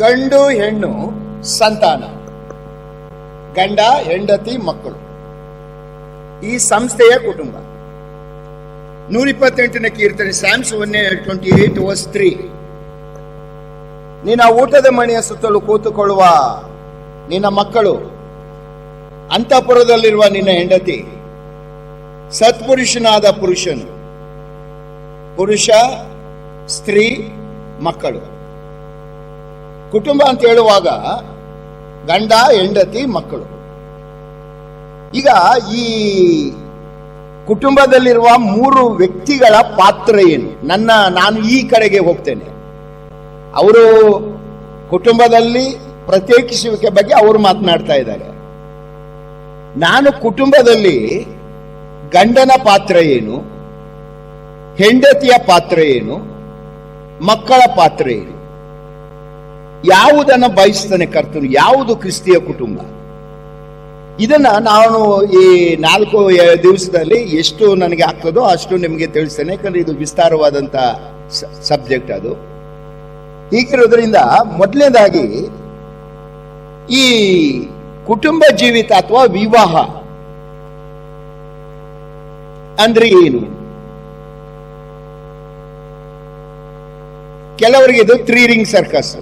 ಗಂಡು ಹೆಣ್ಣು ಸಂತಾನ, ಗಂಡ ಹೆಂಡತಿ ಮಕ್ಕಳು, ಈ ಸಂಸ್ಥೆಯ ಕುಟುಂಬ. 128ನೇ ಕೀರ್ತನೆ, Psalms 128:3. ನಿನ್ನ ಊಟದ ಮನೆಯ ಸುತ್ತಲೂ ಕೂತುಕೊಳ್ಳುವ ನಿನ್ನ ಮಕ್ಕಳು, ಅಂತಃಪುರದಲ್ಲಿರುವ ನಿನ್ನ ಹೆಂಡತಿ, ಸತ್ಪುರುಷನಾದ ಪುರುಷನು, ಪುರುಷ, ಸ್ತ್ರೀ, ಮಕ್ಕಳು. ಕುಟುಂಬ ಅಂತ ಹೇಳುವಾಗ ಗಂಡ ಹೆಂಡತಿ ಮಕ್ಕಳು. ಈಗ ಈ ಕುಟುಂಬದಲ್ಲಿರುವ 3 ವ್ಯಕ್ತಿಗಳ ಪಾತ್ರ ಏನು? ನಾನು ಈ ಕಡೆಗೆ ಹೋಗ್ತೇನೆ. ಅವರು ಕುಟುಂಬದಲ್ಲಿ ಪ್ರತ್ಯೇಕಿಸುವಿಕೆ ಬಗ್ಗೆ ಅವರು ಮಾತನಾಡ್ತಾ ಇದ್ದಾರೆ. ನಾನು ಕುಟುಂಬದಲ್ಲಿ ಗಂಡನ ಪಾತ್ರ ಏನು, ಹೆಂಡತಿಯ ಪಾತ್ರ ಏನು, ಮಕ್ಕಳ ಪಾತ್ರ ಏನು, ಯಾವುದನ್ನು ಬಯಸ್ತಾನೆ ಕರ್ತನು, ಯಾವುದು ಕ್ರಿಸ್ತಿಯ ಕುಟುಂಬ? ಇದನ್ನ ನಾನು ಈ 4 ದಿವಸದಲ್ಲಿ ಎಷ್ಟು ನನಗೆ ಆಗ್ತದೋ ಅಷ್ಟು ನಿಮಗೆ ತಿಳಿಸ್ತೇನೆ, ಯಾಕಂದ್ರೆ ಇದು ವಿಸ್ತಾರವಾದಂತ ಸಬ್ಜೆಕ್ಟ್. ಅದು ಹೀಗಿರೋದ್ರಿಂದ ಮೊದಲನೇದಾಗಿ ಈ ಕುಟುಂಬ ಜೀವಿತ ಅಥವಾ ವಿವಾಹ ಅಂದ್ರೆ ಏನು? ಕೆಲವರಿಗೆ ಇದು 3 ರಿಂಗ್ ಸರ್ಕಸ್.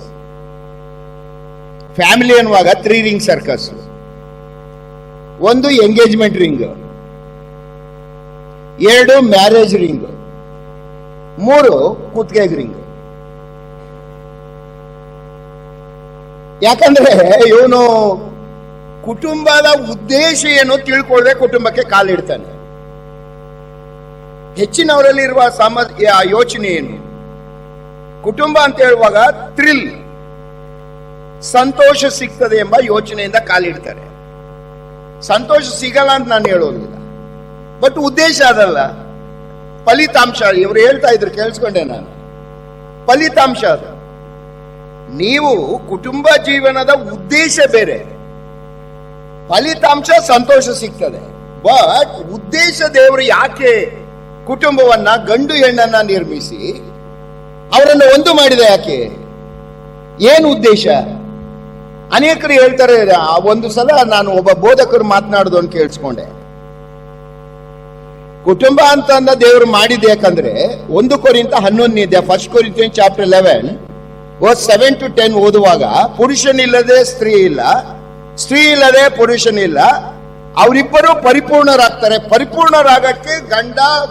ಫ್ಯಾಮಿಲಿ ಅನ್ನುವಾಗ 3 ring circus. 1 engagement ring, 2 marriage ring, 3 ಕುತ್ತಿಗೆ ರಿಂಗ್. ಯಾಕಂದ್ರೆ ಇವನು ಕುಟುಂಬದ ಉದ್ದೇಶ ಏನು ತಿಳ್ಕೊಳ್ಳದೆ ಕುಟುಂಬಕ್ಕೆ ಕಾಲಿಡ್ತಾನೆ. ಹೆಚ್ಚಿನವರಲ್ಲಿರುವ ಯೋಚನೆ ಏನು? ಕುಟುಂಬ ಅಂತ ಹೇಳುವಾಗ ಥ್ರಿಲ್, ಸಂತೋಷ ಸಿಗ್ತದೆ ಎಂಬ ಯೋಚನೆಯಿಂದ ಕಾಲಿಡ್ತಾರೆ. ಸಂತೋಷ ಸಿಗಲ್ಲ ಅಂತ ನಾನು ಹೇಳೋದಿಲ್ಲ, ಬಟ್ ಉದ್ದೇಶ ಅದಲ್ಲ, ಫಲಿತಾಂಶ. ಇವರು ಹೇಳ್ತಾ ಇದ್ರು, ಕೇಳಿಸ್ಕೊಂಡೆ ನಾನು. ಫಲಿತಾಂಶ ಅದು. ನೀವು ಕುಟುಂಬ ಜೀವನದ ಉದ್ದೇಶ ಬೇರೆ, ಫಲಿತಾಂಶ ಸಂತೋಷ ಸಿಗ್ತದೆ. ಬಟ್ ಉದ್ದೇಶ, ದೇವರು ಯಾಕೆ ಕುಟುಂಬವನ್ನ, ಗಂಡು ಹೆಣ್ಣನ್ನ ನಿರ್ಮಿಸಿ ಅವರನ್ನು ಒಂದು ಮಾಡಿದ? ಯಾಕೆ? ಏನು ಉದ್ದೇಶ? ಅನೇಕರು ಹೇಳ್ತಾರೆ. ಒಂದು ಸಲ ನಾನು ಒಬ್ಬ ಬೋಧಕರು ಮಾತನಾಡೋದು ಅಂತ ಕೇಳಿಸ್ಕೊಂಡೆ. ಕುಟುಂಬ ಅಂತ ದೇವರು ಮಾಡಿದೆ ಯಾಕಂದ್ರೆ 1 ಕೊರಿಂಥ 11 ಇದೆ, 1 Corinthians chapter 11 verse 7 to 10 ಓದುವಾಗ, ಪುರುಷನಿಲ್ಲದೆ ಸ್ತ್ರೀ ಇಲ್ಲ, ಸ್ತ್ರೀ ಇಲ್ಲದೆ ಪುರುಷನಿಲ್ಲ, ಅವರಿಬ್ಬರು ಪರಿಪೂರ್ಣರಾಗ್ತಾರೆ. ಪರಿಪೂರ್ಣರಾಗಕ್ಕೆ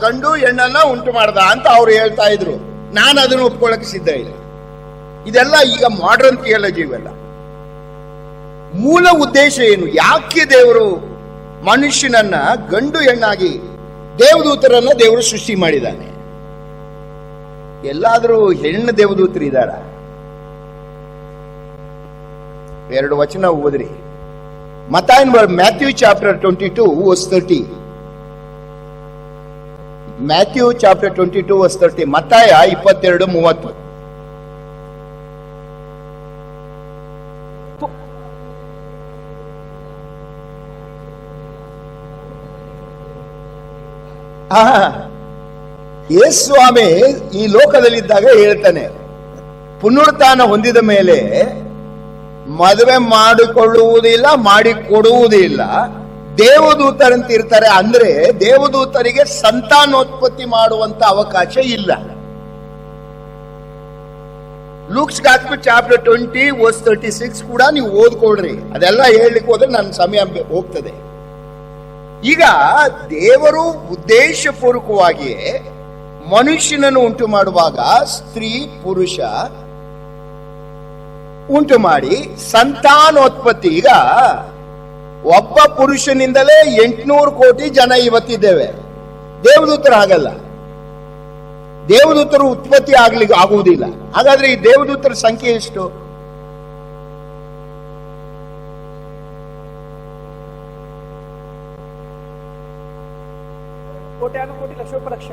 ಗಂಡು ಹೆಣ್ಣನ್ನ ಉಂಟು ಮಾಡ್ದ ಅಂತ ಅವ್ರು ಹೇಳ್ತಾ ಇದ್ರು. ನಾನು ಅದನ್ನು ಒಪ್ಕೊಳ್ಳಕ್ಕೆ ಸಿದ್ಧ ಇಲ್ಲ. ಇದೆಲ್ಲ ಈಗ ಮಾಡರ್ನ್ ಥಿಯಾಲಜಿ. ಇವೆಲ್ಲ ಮೂಲ ಉದ್ದೇಶ ಏನು? ಯಾಕೆ ದೇವರು ಮನುಷ್ಯನನ್ನ ಗಂಡು ಹೆಣ್ಣಾಗಿ, ದೇವದೂತರನ್ನ ದೇವರು ಸೃಷ್ಟಿ ಮಾಡಿದ್ದಾನೆ? ಎಲ್ಲಾದ್ರೂ ಹೆಣ್ಣು ದೇವದೂತರು ಇದ್ದಾರ? 2 ವಚನ ಓದ್ರಿ. Matthew chapter 22 verse 30. Matthew chapter 22 verse 30. ಮತ್ತಾಯ 22:30. ಯೇಸು ಸ್ವಾಮಿ ಈ ಲೋಕದಲ್ಲಿದ್ದಾಗ ಹೇಳ್ತಾನೆ, ಪುನರುತ್ಥಾನ ಹೊಂದಿದ ಮೇಲೆ ಮದುವೆ ಮಾಡಿಕೊಳ್ಳುವುದಿಲ್ಲ, ಮಾಡಿಕೊಡುವುದಿಲ್ಲ, ದೇವದೂತರಂತ ಇರ್ತಾರೆ. ಅಂದ್ರೆ ದೇವದೂತರಿಗೆ ಸಂತಾನೋತ್ಪತ್ತಿ ಮಾಡುವಂತ ಅವಕಾಶ ಇಲ್ಲ. ಲೂಕ್ಸ್ ಗಾಸ್ಪೆಲ್ ಚಾಪ್ಟರ್ 20 verse 36 ಕೂಡ ನೀವು ಓದ್ಕೊಳ್ರಿ. ಅದೆಲ್ಲ ಹೇಳಲಿಕ್ಕೆ ಹೋದ್ರೆ ನನ್ನ ಸಮಯ ಹೋಗ್ತದೆ. ಈಗ ದೇವರು ಉದ್ದೇಶಪೂರ್ವಕವಾಗಿಯೇ ಮನುಷ್ಯನನ್ನು ಉಂಟು ಮಾಡುವಾಗ ಸ್ತ್ರೀ ಪುರುಷ ಉಂಟು ಮಾಡಿ ಸಂತಾನೋತ್ಪತ್ತಿ. ಈಗ ಒಬ್ಬ ಪುರುಷನಿಂದಲೇ 800 ಕೋಟಿ ಜನ ಇವತ್ತಿದ್ದೇವೆ. ದೇವದೂತರು ಆಗಲ್ಲ, ದೇವದೂತರು ಉತ್ಪತ್ತಿ ಆಗುವುದಿಲ್ಲ. ಹಾಗಾದ್ರೆ ಈ ದೇವದೂತರ ಸಂಖ್ಯೆ ಎಷ್ಟು? ಕೋಟಿ ಲಕ್ಷೋಪಲಕ್ಷ.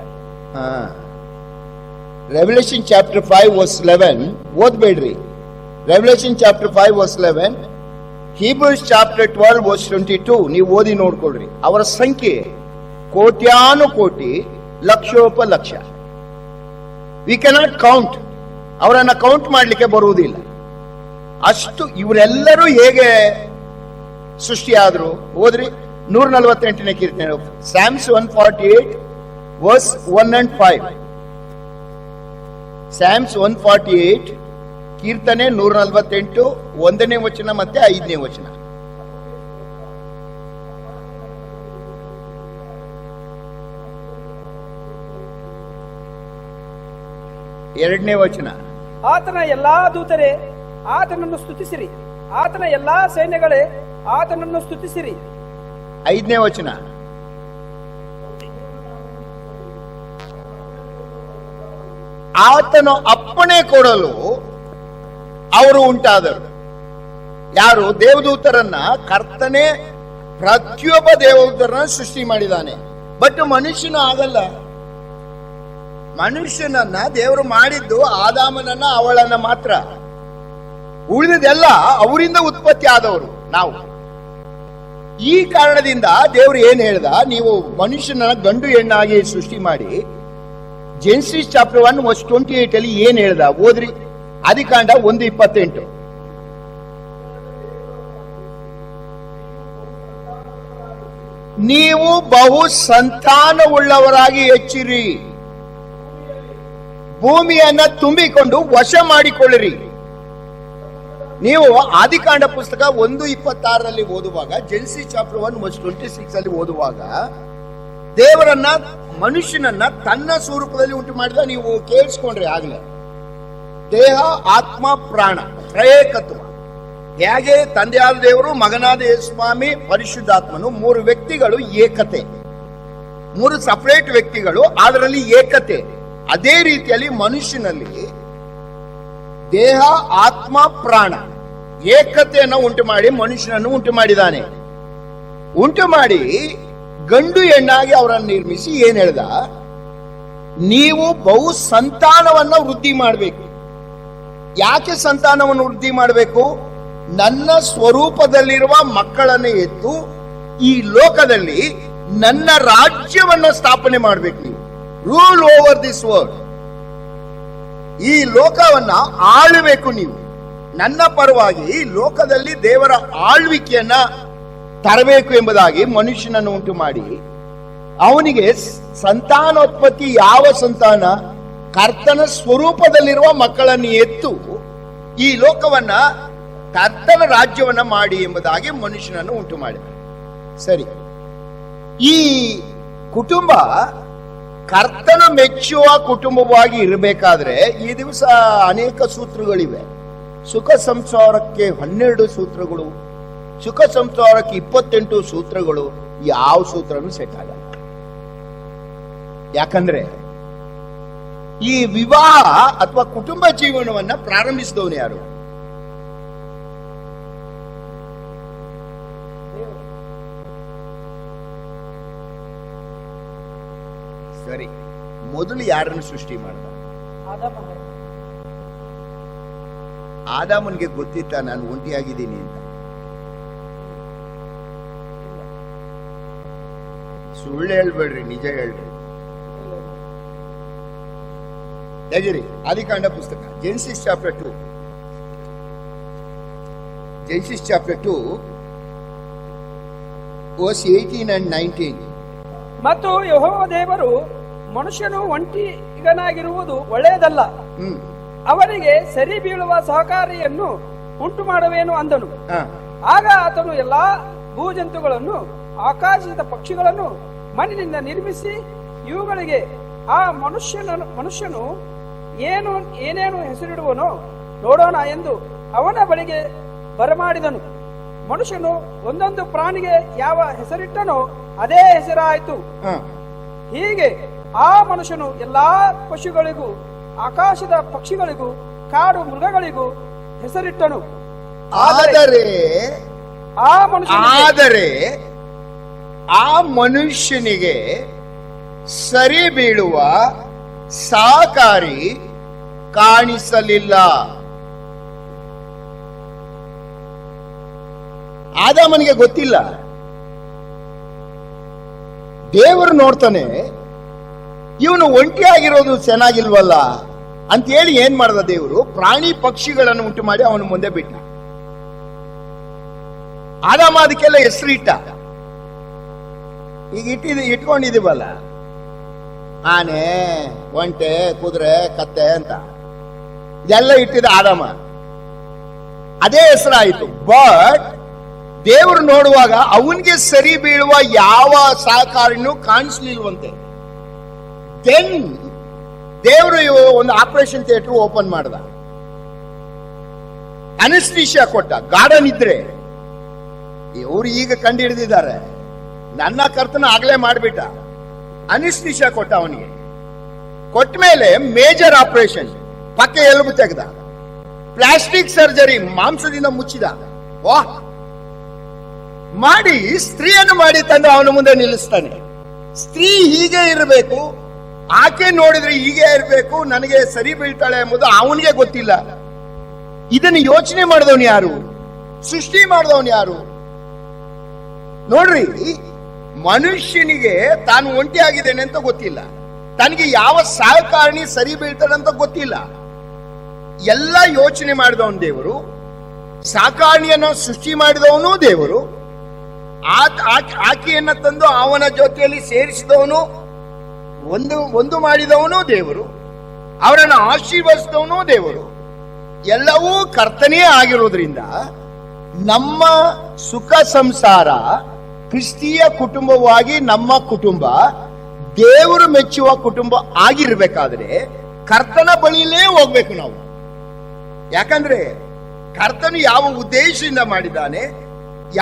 ರೆವಲ್ಯೂಷನ್ ಚಾಪ್ಟರ್ 5 verse 11 ಓದ್ಬೇಡ್ರಿ. Revolution chapter 5 verse 11, Hebrews chapter 12 verse 22 ನೀವು ಓದಿ ನೋಡ್ಕೊಳ್ರಿ. ಅವರ ಸಂಖ್ಯೆ ಕೋಟ್ಯಾನುಕೋಟಿ, ಲಕ್ಷೋಪಲಕ್ಷ. We cannot count. ಅವರನ್ನ ಕೌಂಟ್ ಮಾಡಲಿಕ್ಕೆ ಬರುವುದಿಲ್ಲ. ಅಷ್ಟು ಇವರೆಲ್ಲರೂ ಹೇಗೆ ಸೃಷ್ಟಿಯಾದ್ರು? ಹೋದ್ರಿ 148ನೇ ಕೀರ್ತನೆ, Psalms 148 verse 1 and 5. Psalms 148 ಕೀರ್ತನೆ 148 1ನೇ ವಚನ ಮತ್ತೆ 5ನೇ ವಚನ. ಎರಡನೇ ವಚನ, ಆತನ ಎಲ್ಲಾ ದೂತರೇ ಆತನನ್ನು ಸ್ತುತಿಸಿರಿ, ಆತನ ಎಲ್ಲಾ ಸೈನ್ಯಗಳೇ ಆತನನ್ನು ಸ್ತುತಿಸಿರಿ. 5ನೇ ವಚನ, ಆತನು ಅಪ್ಪಣೆ ಕೊಡಲು ಅವರು ಉಂಟಾದರು. ಯಾರು? ದೇವದೂತರನ್ನ ಕರ್ತನೆ ಪ್ರತಿಯೊಬ್ಬ ದೇವದೂತರನ್ನ ಸೃಷ್ಟಿ ಮಾಡಿದಾನೆ. ಬಟ್ ಮನುಷ್ಯನ ಆಗಲ್ಲ. ಮನುಷ್ಯನನ್ನ ದೇವರು ಮಾಡಿದ್ದು ಆದಾಮನನ್ನ ಅವಳನ್ನ ಮಾತ್ರ. ಉಳಿದದೆಲ್ಲ ಅವರಿಂದ ಉತ್ಪತ್ತಿ ಆದವರು ನಾವು. ಈ ಕಾರಣದಿಂದ ದೇವರು ಏನ್ ಹೇಳ್ದ, ನೀವು ಮನುಷ್ಯನ ಗಂಡು ಹೆಣ್ಣಾಗಿ ಸೃಷ್ಟಿ ಮಾಡಿ. ಜೆನೆಸಿಸ್ ಚಾಪ್ಟರ್ 1 verse 28 ಅಲ್ಲಿ ಏನ್ ಹೇಳ್ದ? ಓದ್ರಿ. ಆದಿಕಾಂಡ 1:28. ನೀವು ಬಹು ಸಂತಾನವುಳ್ಳವರಾಗಿ ಹೆಚ್ಚಿರಿ, ಭೂಮಿಯನ್ನ ತುಂಬಿಕೊಂಡು ವಶ ಮಾಡಿಕೊಳ್ಳಿರಿ. ನೀವು ಆದಿಕಾಂಡ ಪುಸ್ತಕ 1:26 ಓದುವಾಗ, ಜೆನೆಸಿಸ್ ಚಾಪ್ಟರ್ 1 verse 26 ಅಲ್ಲಿ ಓದುವಾಗ, ದೇವರನ್ನ ಮನುಷ್ಯನನ್ನ ತನ್ನ ಸ್ವರೂಪದಲ್ಲಿ ಉಂಟು ಮಾಡಿದ. ನೀವು ಕೇಳಿಸ್ಕೊಂಡ್ರಿ ಆಗ್ಲೇ, ದೇಹ ಆತ್ಮ ಪ್ರಾಣ ತ್ರಯೇಕತ್ವ. ಹೇಗೆ ತಂದೆಯಾದ ದೇವರು, ಮಗನಾದ ಸ್ವಾಮಿ, ಪರಿಶುದ್ಧಾತ್ಮನು 3 ವ್ಯಕ್ತಿಗಳು ಏಕತೆ, 3 ಸಪರೇಟ್ ವ್ಯಕ್ತಿಗಳು, ಅದರಲ್ಲಿ ಏಕತೆ. ಅದೇ ರೀತಿಯಲ್ಲಿ ಮನುಷ್ಯನಲ್ಲಿ ದೇಹ ಆತ್ಮ ಪ್ರಾಣ ಏಕತೆಯನ್ನು ಉಂಟು ಮಾಡಿ ಮನುಷ್ಯನನ್ನು ಉಂಟು ಮಾಡಿದ್ದಾನೆ. ಉಂಟು ಮಾಡಿ ಗಂಡು ಹೆಣ್ಣಾಗಿ ಅವರನ್ನು ನಿರ್ಮಿಸಿ ಏನ್ ಹೇಳ್ದ? ನೀವು ಬಹು ಸಂತಾನವನ್ನ ವೃದ್ಧಿ ಮಾಡಬೇಕು. ಯಾಕೆ ಸಂತಾನವನ್ನು ವೃದ್ಧಿ ಮಾಡಬೇಕು? ನನ್ನ ಸ್ವರೂಪದಲ್ಲಿರುವ ಮಕ್ಕಳನ್ನು ಎತ್ತು ಈ ಲೋಕದಲ್ಲಿ ನನ್ನ ರಾಜ್ಯವನ್ನು ಸ್ಥಾಪನೆ ಮಾಡಬೇಕು. ನೀವು ರೂಲ್ ಓವರ್ ದಿಸ್ ವರ್ಲ್ಡ್. ಈ ಲೋಕವನ್ನ ಆಳಬೇಕು. ನೀವು ನನ್ನ ಪರವಾಗಿ ಈ ಲೋಕದಲ್ಲಿ ದೇವರ ಆಳ್ವಿಕೆಯನ್ನ ತರಬೇಕು ಎಂಬುದಾಗಿ ಮನುಷ್ಯನನ್ನು ಉಂಟು ಮಾಡಿ, ಅವನಿಗೆ ಸಂತಾನೋತ್ಪತ್ತಿ ಯಾವ ಸಂತಾನ? ಕರ್ತನ ಸ್ವರೂಪದಲ್ಲಿರುವ ಮಕ್ಕಳನ್ನು ಎತ್ತು ಈ ಲೋಕವನ್ನ ಕರ್ತನ ರಾಜ್ಯವನ್ನ ಮಾಡಿ ಎಂಬುದಾಗಿ ಮನುಷ್ಯನನ್ನು ಉಂಟು ಮಾಡಿದ. ಸರಿ, ಈ ಕುಟುಂಬ ಕರ್ತನ ಮೆಚ್ಚುವ ಕುಟುಂಬವಾಗಿ ಇರಬೇಕಾದ್ರೆ ಈ ದಿವಸ ಅನೇಕ ಸೂತ್ರಗಳಿವೆ. ಸುಖ ಸಂಸಾರಕ್ಕೆ 12 ಸೂತ್ರಗಳು, ಸುಖ ಸಂಸಾರಕ್ಕೆ 28 ಸೂತ್ರಗಳು. ಯಾವ ಸೂತ್ರನೂ ಸೆಟ್ ಆಗಲ್ಲ. ಯಾಕಂದ್ರೆ ಈ ವಿವಾಹ ಅಥವಾ ಕುಟುಂಬ ಜೀವನವನ್ನ ಪ್ರಾರಂಭಿಸಿದವನು ಯಾರು? ಸರಿ, ಮೊದಲು ಯಾರನ್ನು ಸೃಷ್ಟಿ ಮಾಡ್ದ? ಆದಾಮನಿಗೆ ಗೊತ್ತಿತ್ತ ನಾನು ಒಂಟಿಯಾಗಿದ್ದೀನಿ ಅಂತ? ಸುಳ್ಳು ಹೇಳ್ಬೇಡ್ರಿ, ನಿಜ ಹೇಳ್ರಿ. ಹೇಗಿರಿ? ಆದಿಕಾಂಡ ಪುಸ್ತಕ Genesis chapter 2, Genesis chapter 2 verse 18 and 19. ಮತ್ತು ಯೆಹೋವ ದೇವರು, ಮನುಷ್ಯನು ಒಂಟಿಗನಾಗಿರುವುದು ಒಳ್ಳೆಯದಲ್ಲ, ಅವನಿಗೆ ಸರಿ ಬೀಳುವ ಸಹಕಾರಿಯನ್ನು ಉಂಟು ಮಾಡುವೇನು ಅಂದನು. ಆಗ ಆತನು ಎಲ್ಲಾ ಭೂಜಂತುಗಳನ್ನು, ಆಕಾಶದ ಪಕ್ಷಿಗಳನ್ನು ಮಣ್ಣಿನಿಂದ ನಿರ್ಮಿಸಿ, ಇವುಗಳಿಗೆ ಆ ಮನುಷ್ಯನು ಏನೇನು ಹೆಸರಿಡುವನೋ ನೋಡೋಣ ಎಂದು ಅವನ ಬಳಿಗೆ ಬರಮಾಡಿದನು. ಮನುಷ್ಯನು ಒಂದೊಂದು ಪ್ರಾಣಿಗೆ ಯಾವ ಹೆಸರಿಟ್ಟನೋ ಅದೇ ಹೆಸರಾಯಿತು. ಹೀಗೆ ಆ ಮನುಷ್ಯನು ಎಲ್ಲಾ ಪಶುಗಳಿಗೂ, ಆಕಾಶದ ಪಕ್ಷಿಗಳಿಗೂ, ಕಾಡು ಮೃಗಗಳಿಗೂ ಹೆಸರಿಟ್ಟನು. ಆದರೆ ಆ ಮನುಷ್ಯನಿಗೆ ಸರಿ ಬೀಳುವ ಸಹಕಾರಿ ಕಾಣಿಸಲಿಲ್ಲ. ಆದಾಮನಿಗೆ ಗೊತ್ತಿಲ್ಲ. ದೇವರು ನೋಡ್ತಾನೆ, ಇವನು ಒಂಟಿಯಾಗಿರೋದು ಚೆನ್ನಾಗಿಲ್ವಲ್ಲ ಅಂತ ಹೇಳಿ ಏನ್ ಮಾಡ್ದ ದೇವರು? ಪ್ರಾಣಿ ಪಕ್ಷಿಗಳನ್ನು ಉಂಟು ಮಾಡಿ ಅವನ ಮುಂದೆ ಬಿಟ್ಟ. ಆದಾಮ ಅದಕ್ಕೆಲ್ಲ ಹೆಸರು ಇಟ್ಟ. ಈಗ ಇಟ್ಕೊಂಡಿದೀವಲ್ಲ, ಆನೆ, ಒಂಟೆ, ಕುದುರೆ, ಕತ್ತೆ ಅಂತ ಇದೆಲ್ಲ ಇಟ್ಟಿದ ಆದಾಮ, ಅದೇ ಹೆಸರಾಯಿತು. ಬಟ್ ದೇವರು ನೋಡುವಾಗ ಅವನಿಗೆ ಸರಿ ಬೀಳುವ ಯಾವ ಸಹಕಾರಿನೂ ಕಾಣಿಸ್ಲಿಲ್ವಂತೆ. ದೆನ್ ದೇವರು ಒಂದು ಆಪರೇಷನ್ ಥಿಯೇಟರ್ ಓಪನ್ ಮಾಡ್ದ, ಅನಸ್ತೀಶಿಯಾ ಕೊಟ್ಟ. ಗಾರ್ಡನ್ ಇದ್ರೆ ಇವರು ಈಗ ಕಂಡು ಹಿಡಿದಿದ್ದಾರೆ, ನನ್ನ ಕರ್ತನ ಆಗ್ಲೇ ಮಾಡ್ಬಿಟ್ಟ. ಅನಸ್ತೀಶಿಯಾ ಕೊಟ್ಟ ಅವನಿಗೆ. ಕೊಟ್ಟ ಮೇಲೆ ಮೇಜರ್ ಆಪರೇಷನ್, ಪಕ್ಕ ಎಲುಬು ತೆಗೆದ, ಪ್ಲಾಸ್ಟಿಕ್ ಸರ್ಜರಿ, ಮಾಂಸದಿಂದ ಮುಚ್ಚಿದ, ವಾಹ್ ಮಾಡಿ ಸ್ತ್ರೀಯನ್ನು ಮಾಡಿ ತಂದು ಅವನ ಮುಂದೆ ನಿಲ್ಲಿಸ್ತಾನೆ. ಸ್ತ್ರೀ ಹೀಗೆ ಇರಬೇಕು, ಆಕೆ ನೋಡಿದ್ರೆ ಹೀಗೆ ಇರಬೇಕು, ನನಗೆ ಸರಿ ಬೀಳ್ತಾಳೆ ಎಂಬುದು ಅವನಿಗೆ ಗೊತ್ತಿಲ್ಲ. ಇದನ್ನು ಯೋಚನೆ ಮಾಡಿದವನು ಯಾರು? ಸೃಷ್ಟಿ ಮಾಡಿದವನು ಯಾರು? ನೋಡ್ರಿ, ಮನುಷ್ಯನಿಗೆ ತಾನು ಒಂಟಿಯಾಗಿದ್ದೇನೆ ಅಂತ ಗೊತ್ತಿಲ್ಲ, ತನಗೆ ಯಾವ ಸಹಕಾರಣಿ ಸರಿ ಬೀಳ್ತಾನೆ ಅಂತ ಗೊತ್ತಿಲ್ಲ. ಎಲ್ಲ ಯೋಚನೆ ಮಾಡಿದವನು ದೇವರು, ಸಹಕಾರಣಿಯನ್ನು ಸೃಷ್ಟಿ ಮಾಡಿದವನು ದೇವರು, ಆಕೆಯನ್ನ ತಂದು ಅವನ ಜೊತೆಯಲ್ಲಿ ಸೇರಿಸಿದವನು, ಒಂದು ಮಾಡಿದವನು ದೇವರು, ಅವರನ್ನು ಆಶೀರ್ವದಿಸಿದವನು ದೇವರು. ಎಲ್ಲವೂ ಕರ್ತನೇ ಆಗಿರೋದ್ರಿಂದ ನಮ್ಮ ಸುಖ ಸಂಸಾರ ಕ್ರಿಸ್ತೀಯ ಕುಟುಂಬವಾಗಿ ನಮ್ಮ ಕುಟುಂಬ ದೇವರು ಮೆಚ್ಚುವ ಕುಟುಂಬ ಆಗಿರ್ಬೇಕಾದ್ರೆ ಕರ್ತನ ಬಳಿಯಲ್ಲೇ ಹೋಗ್ಬೇಕು ನಾವು. ಯಾಕಂದ್ರೆ ಕರ್ತನು ಯಾವ ಉದ್ದೇಶದಿಂದ ಮಾಡಿದ್ದಾನೆ,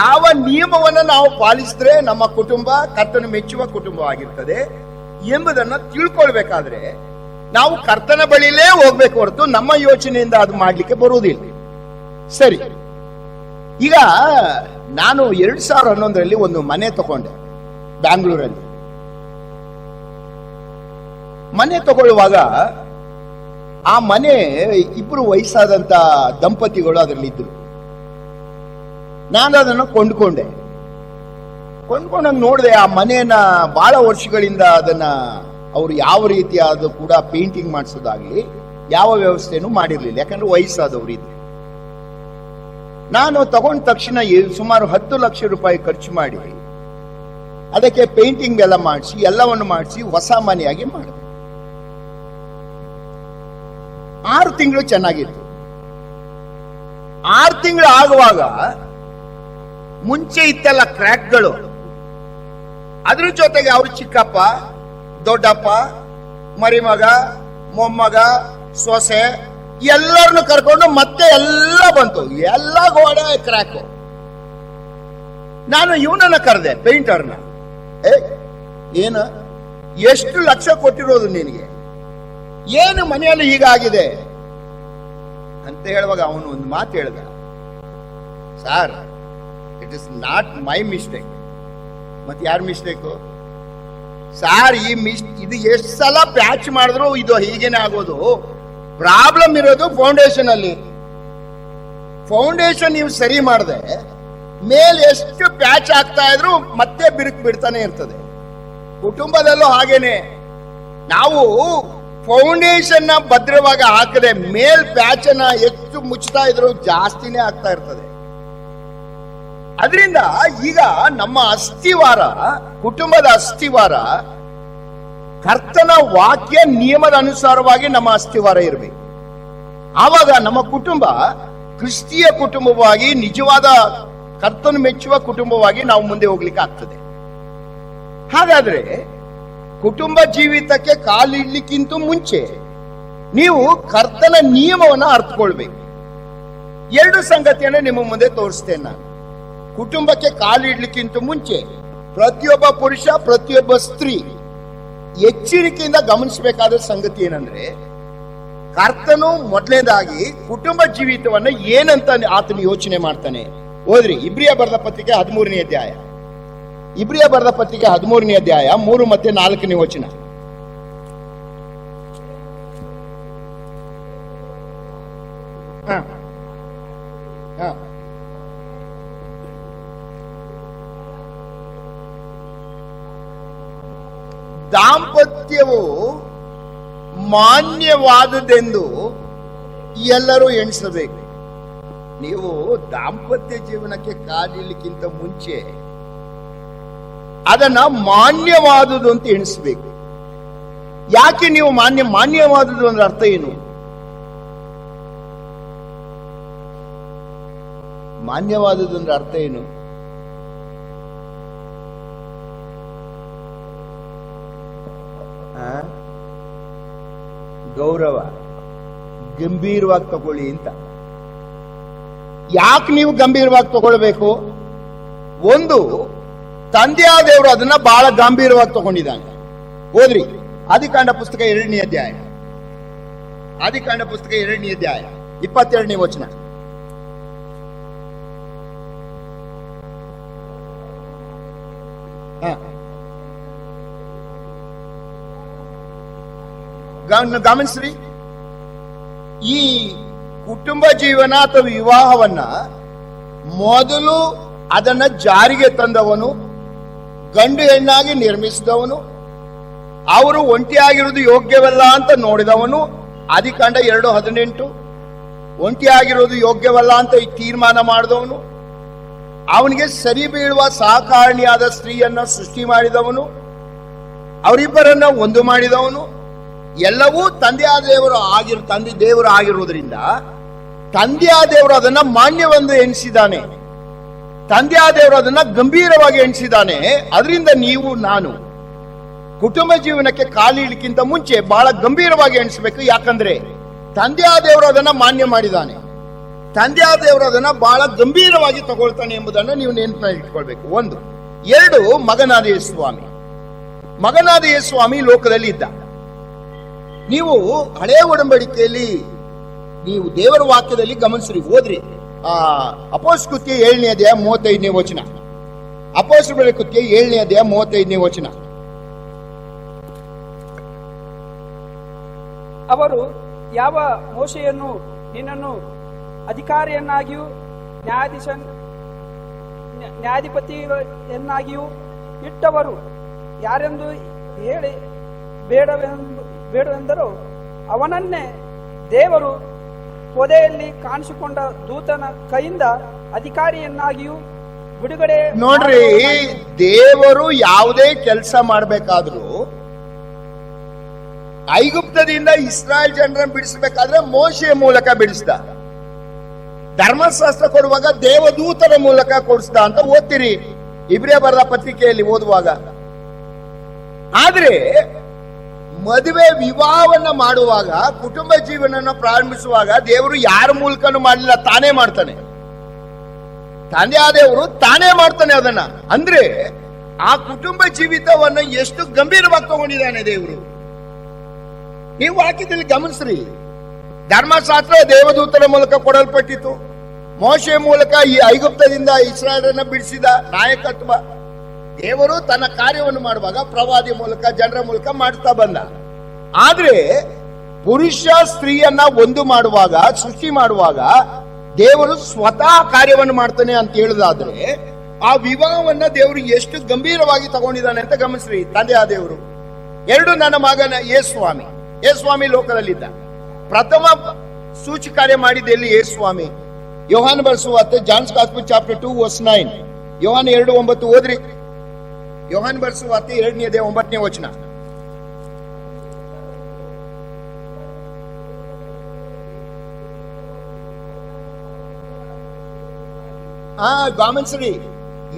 ಯಾವ ನಿಯಮವನ್ನು ನಾವು ಪಾಲಿಸಿದ್ರೆ ನಮ್ಮ ಕುಟುಂಬ ಕರ್ತನು ಮೆಚ್ಚುವ ಕುಟುಂಬ ಆಗಿರ್ತದೆ ಎಂಬುದನ್ನ ತಿಳ್ಕೊಳ್ಬೇಕಾದ್ರೆ ನಾವು ಕರ್ತನ ಬಳಿಲೇ ಹೋಗ್ಬೇಕು ಹೊರತು ನಮ್ಮ ಯೋಚನೆಯಿಂದ ಅದು ಮಾಡ್ಲಿಕ್ಕೆ ಬರುವುದಿಲ್ಲ. ಸರಿ, ಈಗ ನಾನು 2011ರಲ್ಲಿ ಒಂದು ಮನೆ ತಗೊಂಡೆ ಬ್ಯಾಂಗ್ಳೂರಲ್ಲಿ. ಮನೆ ತಗೊಳ್ಳುವಾಗ ಆ ಮನೆ ಇಬ್ರು ವಯಸ್ಸಾದಂತ ದಂಪತಿಗಳು ಅದರಲ್ಲಿ ಇದ್ರು. ನಾನು ಅದನ್ನು ಕೊಂಡ್ಕೊಂಡಂಗೆ ನೋಡಿದೆ. ಆ ಮನೆಯನ್ನ ಬಹಳ ವರ್ಷಗಳಿಂದ ಅದನ್ನ ಅವರು ಯಾವ ರೀತಿಯಾದ ಕೂಡ ಪೇಂಟಿಂಗ್ ಮಾಡಿಸೋದಾಗ್ಲಿ ಯಾವ ವ್ಯವಸ್ಥೆನೂ ಮಾಡಿರ್ಲಿಲ್ಲ, ಯಾಕಂದ್ರೆ ವಯಸ್ಸಾದವರು ಇದ್ರು. ನಾನು ತಗೊಂಡ ತಕ್ಷಣ ಸುಮಾರು 10 ಲಕ್ಷ ರೂಪಾಯಿ ಖರ್ಚು ಮಾಡಿ ಅದಕ್ಕೆ ಪೇಂಟಿಂಗ್ ಎಲ್ಲ ಮಾಡಿಸಿ ಎಲ್ಲವನ್ನು ಮಾಡಿಸಿ ಹೊಸ ಮನೆಯಾಗಿ ಮಾಡಿದೆ. 6 ತಿಂಗಳು ಚೆನ್ನಾಗಿತ್ತು. 6 ತಿಂಗಳು ಆಗುವಾಗ ಮುಂಚೆ ಇತ್ತಲ್ಲ ಕ್ರ್ಯಾಕ್ಗಳು, ಅದ್ರ ಜೊತೆಗೆ ಅವರು ಚಿಕ್ಕಪ್ಪ, ದೊಡ್ಡಪ್ಪ, ಮರಿಮಗ, ಮೊಮ್ಮಗ, ಸೊಸೆ ಎಲ್ಲರನ್ನು ಕರ್ಕೊಂಡು ಮತ್ತೆ ಎಲ್ಲ ಬಂತು, ಎಲ್ಲ ಗೋಡೆ ಕ್ರ್ಯಾಕ್. ನಾನು ಇವನನ್ನ ಕರೆದೆ, ಪೇಂಟರ್ನ. ಏನು, ಎಷ್ಟು ಲಕ್ಷ ಕೊಟ್ಟಿರೋದು ನಿನಗೆ, ಏನು ಮನೆಯಲ್ಲಿ ಹೀಗಾಗಿದೆ ಅಂತ ಹೇಳುವಾಗ ಅವನು ಒಂದು ಮಾತು ಹೇಳ್ದ, sir it is not my mistake. ಮತ್ತೆ ಯಾರ ಮಿಸ್ಟೇಕು ಸಾರ್? ಇದು ಎಷ್ಟು ಸಲ ಪ್ಯಾಚ್ ಮಾಡಿದ್ರು ಇದು ಹೀಗೇನೆ ಆಗೋದು. ಪ್ರಾಬ್ಲಮ್ ಇರೋದು ಫೌಂಡೇಶನ್ ಅಲ್ಲಿ. ಫೌಂಡೇಶನ್ ನೀವು ಸರಿ ಮಾಡದೆ ಮೇಲೆ ಎಷ್ಟು ಪ್ಯಾಚ್ ಆಗ್ತಾ ಇದ್ರು ಮತ್ತೆ ಬಿರುಕು ಬಿಡ್ತಾನೆ ಇರ್ತದೆ. ಕುಟುಂಬದಲ್ಲೂ ಹಾಗೇನೆ, ನಾವು ಫೌಂಡೇಶನ್ ನ ಭದ್ರವಾಗಿ ಹಾಕದೆ ಮೇಲ್ ಪ್ಯಾಚ್ ಅನ್ನ ಹೆಚ್ಚು ಮುಚ್ತಾ ಇದ್ರು ಜಾಸ್ತಿನೇ ಆಗ್ತಾ ಇರ್ತದೆ. ಅದರಿಂದ ಈಗ ನಮ್ಮ ಅಸ್ಥಿವಾರ, ಕುಟುಂಬದ ಅಸ್ಥಿವಾರ ಕರ್ತನ ವಾಕ್ಯ ನಿಯಮದ ಅನುಸಾರವಾಗಿ ನಮ್ಮ ಅಸ್ಥಿವಾರ ಇರಬೇಕು. ಆವಾಗ ನಮ್ಮ ಕುಟುಂಬ ಕ್ರಿಸ್ತಿಯ ಕುಟುಂಬವಾಗಿ, ನಿಜವಾದ ಕರ್ತನ ಮೆಚ್ಚುವ ಕುಟುಂಬವಾಗಿ ನಾವು ಮುಂದೆ ಹೋಗ್ಲಿಕ್ಕೆ ಆಗ್ತದೆ. ಹಾಗಾದ್ರೆ ಕುಟುಂಬ ಜೀವಿತಕ್ಕೆ ಕಾಲಿಡ್ಲಿಕ್ಕಿಂತ ಮುಂಚೆ ನೀವು ಕರ್ತನ ನಿಯಮವನ್ನು ಅರ್ಥಕೊಳ್ಬೇಕು. 2 ಸಂಗತಿಯನ್ನು ನಿಮ್ಮ ಮುಂದೆ ತೋರಿಸ್ತೇನೆ ನಾನು. ಕುಟುಂಬಕ್ಕೆ ಕಾಲಿಡ್ಲಿಕ್ಕಿಂತ ಮುಂಚೆ ಪ್ರತಿಯೊಬ್ಬ ಪುರುಷ, ಪ್ರತಿಯೊಬ್ಬ ಸ್ತ್ರೀ ಎಚ್ಚರಿಕೆಯಿಂದ ಗಮನಿಸಬೇಕಾದ ಸಂಗತಿ ಏನಂದ್ರೆ, ಕರ್ತನು ಮೊದಲನೇದಾಗಿ ಕುಟುಂಬ ಜೀವಿತವನ್ನ ಏನಂತ ಆತನು ಯೋಚನೆ ಮಾಡ್ತಾನೆ. ಓದ್ರಿ, ಇಬ್ರಿಯ ಬರೆದ ಪತ್ರಿಕೆ 13ನೇ ಅಧ್ಯಾಯ, ಇಬ್ರಿಯ ಬರೆದ ಪತ್ರಿಕೆ 13ನೇ ಅಧ್ಯಾಯ 3 ಮತ್ತು 4ನೇ ವಚನ. ದಾಂಪತ್ಯವು ಮಾನ್ಯವಾದುದೆಂದು ಎಲ್ಲರೂ ಎಣಿಸಬೇಕು. ನೀವು ದಾಂಪತ್ಯ ಜೀವನಕ್ಕೆ ಕಾಲಿಡ್ಲಿಕ್ಕಿಂತ ಮುಂಚೆ ಅದನ್ನ ಮಾನ್ಯವಾದುದು ಅಂತ ಎಣಿಸ್ಬೇಕು. ಯಾಕೆ ನೀವು ಮಾನ್ಯವಾದುದು ಅಂದ್ರೆ ಅರ್ಥ ಏನು? ಮಾನ್ಯವಾದುದು ಅಂದ್ರೆ ಅರ್ಥ ಏನು? ಗೌರವ, ಗಂಭೀರವಾಗಿ ತಗೊಳ್ಳಿ ಅಂತ. ಯಾಕೆ ನೀವು ಗಂಭೀರವಾಗಿ ತಗೊಳ್ಬೇಕು? ಒಂದು, ತಂದೆಯಾದ ದೇವರು ಅದನ್ನ ಬಹಳ ಗಂಭೀರವಾಗಿ ತಗೊಂಡಿದ್ದಾನೆ. ಹೋದ್ರಿ ಆದಿಕಾಂಡ ಪುಸ್ತಕ 2ನೇ ಅಧ್ಯಾಯ, ಆದಿಕಾಂಡ ಪುಸ್ತಕ 2ನೇ ಅಧ್ಯಾಯ 22ನೇ ವಚನ. ಗಮನಿಸ್ರಿ, ಈ ಕುಟುಂಬ ಜೀವನ ಅಥವಾ ವಿವಾಹವನ್ನ ಮೊದಲು ಅದನ್ನ ಜಾರಿಗೆ ತಂದವನು, ಗಂಡು ಹೆಣ್ಣಾಗಿ ನಿರ್ಮಿಸಿದವನು, ಅವರು ಒಂಟಿಯಾಗಿರುವುದು ಯೋಗ್ಯವಲ್ಲ ಅಂತ ನೋಡಿದವನು. ಆದಿಕಾಂಡ 2:18 ಒಂಟಿಯಾಗಿರೋದು ಯೋಗ್ಯವಲ್ಲ ಅಂತ ತೀರ್ಮಾನ ಮಾಡಿದವನು, ಅವನಿಗೆ ಸರಿ ಬೀಳುವ ಸಹಕಾರಣಿಯಾದ ಸ್ತ್ರೀಯನ್ನ ಸೃಷ್ಟಿ ಮಾಡಿದವನು, ಅವರಿಬ್ಬರನ್ನ ಒಂದು ಮಾಡಿದವನು. ಎಲ್ಲವೂ ತಂದೆಯಾದ ದೇವರು ಆಗಿರುವುದರಿಂದ ತಂದೆಯಾದ ದೇವರು ಅದನ್ನ ಮಾನ್ಯವೆಂದು ಎಣಿಸಿದ್ದಾನೆ, ತಂದೆಯಾದ ದೇವರು ಅದನ್ನ ಗಂಭೀರವಾಗಿ ಎಣಿಸಿದ್ದಾನೆ. ಅದರಿಂದ ನೀವು ನಾನು ಕುಟುಂಬ ಜೀವನಕ್ಕೆ ಕಾಲಿಡ್ಲಿಕ್ಕಿಂತ ಮುಂಚೆ ಬಹಳ ಗಂಭೀರವಾಗಿ ಎಣಿಸಬೇಕು. ಯಾಕಂದ್ರೆ ತಂದೆಯಾದ ದೇವರು ಅದನ್ನ ಮಾನ್ಯ ಮಾಡಿದ್ದಾನೆ, ತಂದೆಯಾದ ದೇವರು ಅದನ್ನ ಬಹಳ ಗಂಭೀರವಾಗಿ ತಗೊಳ್ತಾನೆ ಎಂಬುದನ್ನು ನೀವು ನೆನಪಿನಲ್ಲಿ ಇಟ್ಕೊಳ್ಬೇಕು. ಒಂದು. ಎರಡು, ಮಗನಾದ ಯೇಸು ಸ್ವಾಮಿ. ಮಗನಾದ ಯೇಸು ಸ್ವಾಮಿ ಲೋಕದಲ್ಲಿ ಇದ್ದ. ನೀವು ಹಳೆಯ ಒಡಂಬಡಿಕೆಯಲ್ಲಿ ನೀವು ದೇವರ ವಾಕ್ಯದಲ್ಲಿ ಗಮನಿಸ್ರಿ, ಓದ್ರಿ. ಅಪೊಸ್ತಲರ ಕೃತ್ಯ 7ನೇ ಅಧ್ಯಾಯ 35ನೇ ವಚನ. ಅಪೊಸ್ತಲರ ಕೃತ್ಯ 7ನೇ ಅಧ್ಯಾಯ 35ನೇ ವಚನ. ಅವರು ಯಾವ ಮೋಶೆಯನ್ನು ನಿನ್ನನ್ನು ಅಧಿಕಾರಿಯನ್ನಾಗಿಯೂ ನ್ಯಾಯಾಧಿಪತಿಯನ್ನಾಗಿಯೂ ಇಟ್ಟವರು ಯಾರೆಂದು ಹೇಳಿ ಬೇಡವೆಂದರು. ಅವನನ್ನೇ ದೇವರು ಪೊದೆಯಲ್ಲಿ ಕಾಣಿಸಿಕೊಂಡ ದೂತನ ಕೈಯಿಂದ ಅಧಿಕಾರಿಯನ್ನಾಗಿಯೂ ಬಿಡುಗಡೆ. ನೋಡ್ರಿ, ದೇವರು ಯಾವುದೇ ಕೆಲಸ ಮಾಡಬೇಕಾದ್ರೂ ಐಗುಪ್ತದಿಂದ ಇಸ್ರಾಯೇಲ್ ಜನರನ್ನು ಬಿಡಿಸಬೇಕಾದ್ರೆ ಮೋಶೆಯ ಮೂಲಕ ಬಿಡಿಸ್ದ. ಧರ್ಮಶಾಸ್ತ್ರ ಕೊಡುವಾಗ ದೇವದೂತರ ಮೂಲಕ ಕೊಡಿಸ್ದ ಅಂತ ಓದ್ತೀರಿ ಇಬ್ರಿಯ ಬರೆದ ಪತ್ರಿಕೆಯಲ್ಲಿ ಓದುವಾಗ. ಆದ್ರೆ ಮದುವೆ ವಿವಾಹವನ್ನ ಮಾಡುವಾಗ, ಕುಟುಂಬ ಜೀವನ ಪ್ರಾರಂಭಿಸುವಾಗ ದೇವರು ಯಾರ ಮೂಲಕನೂ ಮಾಡಲಿಲ್ಲ, ತಾನೇ ಮಾಡ್ತಾನೆ. ತಂದೆ ಆದೇವರು ತಾನೇ ಮಾಡ್ತಾನೆ ಅದನ್ನ. ಅಂದ್ರೆ ಆ ಕುಟುಂಬ ಜೀವಿತವನ್ನ ಎಷ್ಟು ಗಂಭೀರವಾಗಿ ತಗೊಂಡಿದ್ದಾನೆ ದೇವರು. ನೀವು ವಾಕ್ಯದಲ್ಲಿ ಗಮನಿಸ್ರಿ, ಧರ್ಮಶಾಸ್ತ್ರ ದೇವದೂತರ ಮೂಲಕ ಕೊಡಲ್ಪಟ್ಟಿತು. ಮೋಶೆಯ ಮೂಲಕ ಈ ಐಗುಪ್ತದಿಂದ ಇಸ್ರಾಯೇಲರನ್ನ ಬಿಡಿಸಿದ ನಾಯಕತ್ವ. ದೇವರು ತನ್ನ ಕಾರ್ಯವನ್ನು ಮಾಡುವಾಗ ಪ್ರವಾದಿ ಮೂಲಕ, ಜನರ ಮೂಲಕ ಮಾಡ್ತಾ ಬಂದ. ಆದ್ರೆ ಪುರುಷ ಸ್ತ್ರೀಯನ್ನ ಒಂದು ಮಾಡುವಾಗ, ಸೃಷ್ಟಿ ಮಾಡುವಾಗ ದೇವರು ಸ್ವತಃ ಕಾರ್ಯವನ್ನು ಮಾಡ್ತಾನೆ ಅಂತ ಹೇಳಿದಾದ್ರೆ ಆ ವಿವಾಹವನ್ನ ದೇವರು ಎಷ್ಟು ಗಂಭೀರವಾಗಿ ತಗೊಂಡಿದ್ದಾನೆ ಅಂತ ಗಮನಿಸ್ರಿ. ತಂದೆಯ ದೇವರು. ಎರಡು, ನನ್ನ ಮಗನ ಯೇಸುಸ್ವಾಮಿ. ಯೇಸುಸ್ವಾಮಿ ಲೋಕದಲ್ಲಿದ್ದ. ಪ್ರಥಮ ಸೂಚಿ ಕಾರ್ಯ ಮಾಡಿದ ಎಲ್ಲಿ? ಯೇಸುಸ್ವಾಮಿ. ಯೋಹಾನ ಬರೆಸುವಾರ್ತೆ, ಜಾನ್ಸ್ ಗಾಸ್ಪೆಲ್ ಚಾಪ್ಟರ್ 2 ವರ್ಸ್ 9. ಯೋಹಾನ 2:9 ಓದ್ರಿ. ಯೋಹಾನ ಬರೆಸುವಾರ್ತೆ 2ನೇ ಅಧ್ಯಾಯ 9ನೇ ವಚನ. ಗಮನಿಸ್ರಿ,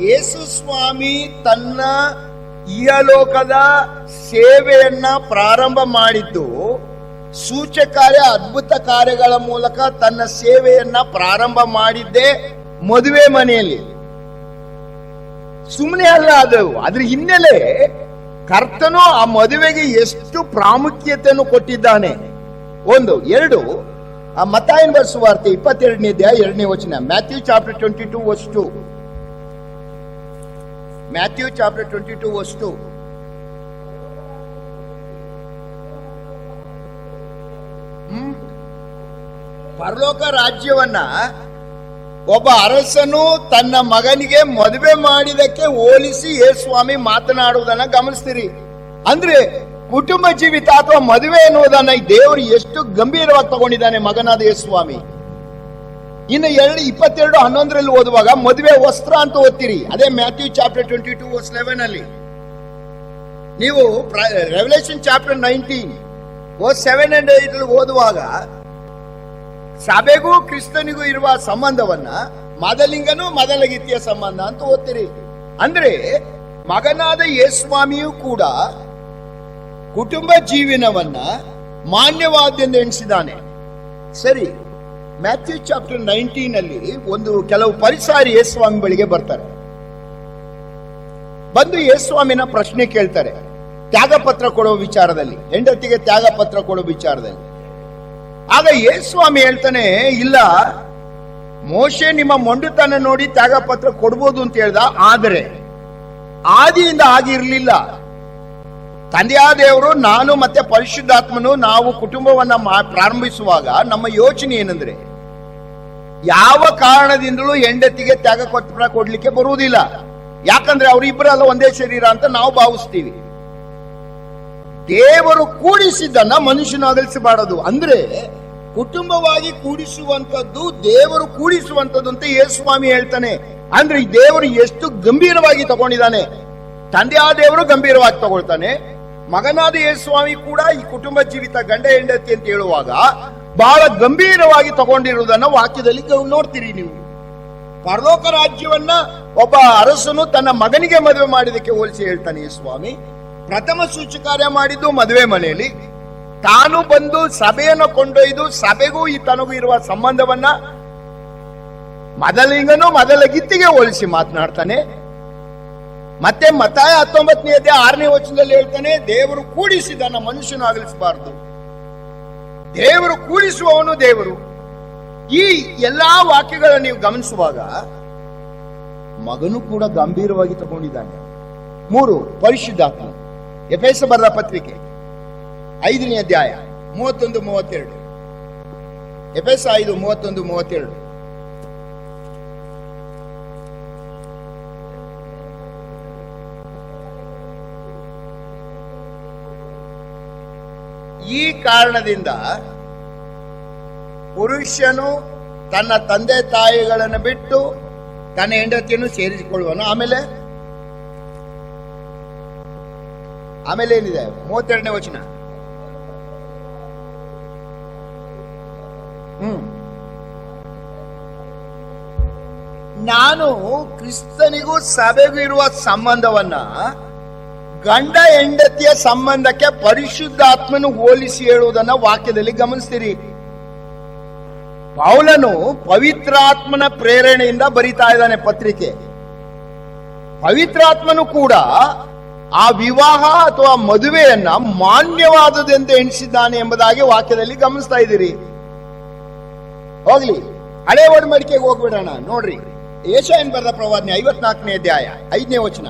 ಯೇಸು ಸ್ವಾಮಿ ತನ್ನ ಇಹಲೋಕದ ಸೇವೆಯನ್ನ ಪ್ರಾರಂಭ ಮಾಡಿದ್ದು ಸೂಚಕಾರ್ಯ, ಅದ್ಭುತ ಕಾರ್ಯಗಳ ಮೂಲಕ ತನ್ನ ಸೇವೆಯನ್ನ ಪ್ರಾರಂಭ ಮಾಡಿದ್ದೇ ಮದುವೆ ಮನೆಯಲ್ಲಿ. ಸುಮ್ಮನೆ ಅಲ್ಲ ಅದು. ಅದ್ರ ಹಿನ್ನೆಲೆ ಕರ್ತನು ಆ ಮದುವೆಗೆ ಎಷ್ಟು ಪ್ರಾಮುಖ್ಯತೆಯನ್ನು ಕೊಟ್ಟಿದ್ದಾನೆ. ಒಂದು. ಎರಡು, ಆ ಮತ್ತಾಯನ ಬರೆಸುವಾರ್ತೆ 22ನೇ ಅಧ್ಯಾಯ 2ನೇ ವಚನ. Matthew chapter 22 verse 2. Matthew chapter 22 verse 2. ಪರಲೋಕ ರಾಜ್ಯವನ್ನ ಒಬ್ಬ ಅರಸನು ತನ್ನ ಮಗನಿಗೆ ಮದುವೆ ಮಾಡಿದಕ್ಕೆ ಹೋಲಿಸಿ ಯೇಸುಸ್ವಾಮಿ ಮಾತನಾಡುವುದನ್ನ ಗಮನಿಸ್ತೀರಿ. ಅಂದ್ರೆ ಕುಟುಂಬ ಜೀವಿತ ಅಥವಾ ಮದುವೆ ಎನ್ನುವುದನ್ನ ದೇವರು ಎಷ್ಟು ಗಂಭೀರವಾಗಿ ತಗೊಂಡಿದ್ದಾನೆ ಮಗನಾದ ಯೇಸುಸ್ವಾಮಿ. ಇನ್ನು 22:11 ಓದುವಾಗ ಮದುವೆ ವಸ್ತ್ರ ಅಂತ ಓದ್ತೀರಿ. ಅದೇ ಮ್ಯಾಥ್ಯೂ ಚಾಪ್ಟರ್ 22:11 ಅಲ್ಲಿ. ನೀವು ರೆವಲ್ಯೂಷನ್ ಚಾಪ್ಟರ್ 19:7 and 8 ಓದುವಾಗ ಸಭೆಗೂ ಕ್ರಿಸ್ತನಿಗೂ ಇರುವ ಸಂಬಂಧವನ್ನ ಮದಲಿಂಗನು ಮೊದಲಗಿತ್ತಿಯ ಸಂಬಂಧ ಅಂತ ಓದ್ತೀರಿ. ಅಂದ್ರೆ ಮಗನಾದ ಯೇಸುಸ್ವಾಮಿಯೂ ಕೂಡ ಕುಟುಂಬ ಜೀವನವನ್ನ ಮಾನ್ಯವಾದೆಂದು ಎಣಿಸಿದ್ದಾನೆ. ಸರಿ, ಮ್ಯಾಥ್ಯೂ ಚಾಪ್ಟರ್ 19 ಅಲ್ಲಿ ಕೆಲವು ಪರಿಸಾರಿ ಯೇಸುಸ್ವಾಮಿ ಬಳಿಗೆ ಬರ್ತಾರೆ. ಬಂದು ಯೇಸುಸ್ವಾಮಿನ ಪ್ರಶ್ನೆ ಕೇಳ್ತಾರೆ ತ್ಯಾಗಪತ್ರ ಕೊಡೋ ವಿಚಾರದಲ್ಲಿ, ಹೆಂಡತಿಗೆ ತ್ಯಾಗಪತ್ರ ಕೊಡೋ ವಿಚಾರದಲ್ಲಿ. ಆಗ ಯೇಸುಸ್ವಾಮಿ ಹೇಳ್ತಾನೆ, ಇಲ್ಲ, ಮೋಶೆ ನಿಮ್ಮ ಮೊಂಡುತನ ನೋಡಿ ತ್ಯಾಗಪತ್ರ ಕೊಡ್ಬೋದು ಅಂತ ಹೇಳ್ದ, ಆದರೆ ಆದಿಯಿಂದ ಆಗಿರ್ಲಿಲ್ಲ. ತಂದೆಯಾದ ದೇವರು, ನಾನು ಮತ್ತೆ ಪರಿಶುದ್ಧಾತ್ಮನು ನಾವು ಕುಟುಂಬವನ್ನ ಪ್ರಾರಂಭಿಸುವಾಗ ನಮ್ಮ ಯೋಚನೆ ಏನಂದ್ರೆ, ಯಾವ ಕಾರಣದಿಂದಲೂ ಹೆಂಡತಿಗೆ ತ್ಯಾಗಪತ್ರ ಕೊಡ್ಲಿಕ್ಕೆ ಬರುವುದಿಲ್ಲ. ಯಾಕಂದ್ರೆ ಅವರಿಬ್ಬರಲ್ಲ ಒಂದೇ ಶರೀರ ಅಂತ ನಾವು ಭಾವಿಸ್ತೀವಿ. ದೇವರು ಕೂಡಿಸಿದ್ದನ್ನ ಮನುಷ್ಯನ ಅಗಲಿಸಬಾರದು. ಅಂದ್ರೆ ಕುಟುಂಬವಾಗಿ ಕೂಡಿಸುವಂತದ್ದು ದೇವರು ಕೂಡಿಸುವಂತದ್ದು ಅಂತ ಯೇಸುಸ್ವಾಮಿ ಹೇಳ್ತಾನೆ. ಅಂದ್ರೆ ಈ ದೇವರು ಎಷ್ಟು ಗಂಭೀರವಾಗಿ ತಗೊಂಡಿದ್ದಾನೆ. ತಂದೆಯಾದ ದೇವರು ಗಂಭೀರವಾಗಿ ತಗೊಳ್ತಾನೆ. ಮಗನಾದ ಯೇಸುಸ್ವಾಮಿ ಕೂಡ ಈ ಕುಟುಂಬ ಜೀವಿತ ಗಂಡ ಹೆಂಡತಿ ಅಂತ ಹೇಳುವಾಗ ಬಹಳ ಗಂಭೀರವಾಗಿ ತಗೊಂಡಿರುವುದನ್ನ ವಾಕ್ಯದಲ್ಲಿ ನೋಡ್ತೀರಿ ನೀವು. ಪರಲೋಕ ರಾಜ್ಯವನ್ನ ಒಬ್ಬ ಅರಸನು ತನ್ನ ಮಗನಿಗೆ ಮದುವೆ ಮಾಡಿದಕ್ಕೆ ಹೋಲಿಸಿ ಹೇಳ್ತಾನೆ ಯೇಸುಸ್ವಾಮಿ. ಪ್ರಥಮ ಸೂಚಕಾರ್ಯ ಮಾಡಿದ್ದು ಮದುವೆ ಮನೆಯಲ್ಲಿ, ತಾನು ಬಂದು ಸಭೆಯನ್ನು ಕೊಂಡೊಯ್ದು ಸಭೆಗೂ ಈ ತನಗೂ ಇರುವ ಸಂಬಂಧವನ್ನ ಮೊದಲಿಂಗನು ಮೊದಲಗಿತ್ತಿಗೆ ಹೋಲಿಸಿ ಮಾತನಾಡ್ತಾನೆ. ಮತ್ತೆ ಮತ್ತಾಯ 19:6 ಹೇಳ್ತಾನೆ, ದೇವರು ಕೂಡಿಸಿದನ್ನ ಮನುಷ್ಯನು ಅಗಲಿಸಬಾರದು. ದೇವರು ಕೂಡಿಸುವವನು ದೇವರು. ಈ ಎಲ್ಲಾ ವಾಕ್ಯಗಳನ್ನು ನೀವು ಗಮನಿಸುವಾಗ ಮಗನು ಕೂಡ ಗಂಭೀರವಾಗಿ ತಗೊಂಡಿದ್ದಾನೆ. 3 ಪರಿಶುದ್ಧಾತ್ಮ. ಎಫೆಸ ಬರೆದ ಪತ್ರಿಕೆ 5ನೇ ಅಧ್ಯಾಯ 31-32. ಎಫೆಸ 5:31-32. ಈ ಕಾರಣದಿಂದ ಪುರುಷನು ತನ್ನ ತಂದೆ ತಾಯಿಗಳನ್ನು ಬಿಟ್ಟು ತನ್ನ ಹೆಂಡತಿಯನ್ನು ಸೇರಿಸಿಕೊಳ್ಳುವನು. ಆಮೇಲೆ ಏನಿದೆ 32ನೇ ವಚನ. ನಾನು ಕ್ರಿಸ್ತನಿಗೂ ಸಭೆಗೂ ಇರುವ ಸಂಬಂಧವನ್ನ ಗಂಡ ಹೆಂಡತಿಯ ಸಂಬಂಧಕ್ಕೆ ಪರಿಶುದ್ಧಾತ್ಮನು ಹೋಲಿಸಿ ಹೇಳುವುದನ್ನ ವಾಕ್ಯದಲ್ಲಿ ಗಮನಿಸ್ತೀರಿ. ಪೌಲನು ಪವಿತ್ರಾತ್ಮನ ಪ್ರೇರಣೆಯಿಂದ ಬರಿತಾ ಇದ್ದಾನೆ ಪತ್ರಿಕೆ. ಪವಿತ್ರಾತ್ಮನು ಕೂಡ ಆ ವಿವಾಹ ಅಥವಾ ಮದುವೆಯನ್ನ ಮಾನ್ಯವಾದದೆಂದು ಎಣಿಸಿದ್ದಾನೆ ಎಂಬುದಾಗಿ ವಾಕ್ಯದಲ್ಲಿ ಗಮನಿಸ್ತಾ ಇದ್ದೀರಿ. ಹೋಗ್ಲಿ, ಹಳೆ ಒಡಂಬಡಿಕೆಗೆ ಹೋಗ್ಬಿಡೋಣ. ನೋಡ್ರಿ, ಯೆಶಾಯನ ಬರೆದ ಪ್ರವಾದನೆ 54ನೇ ಅಧ್ಯಾಯ 5ನೇ ವಚನ.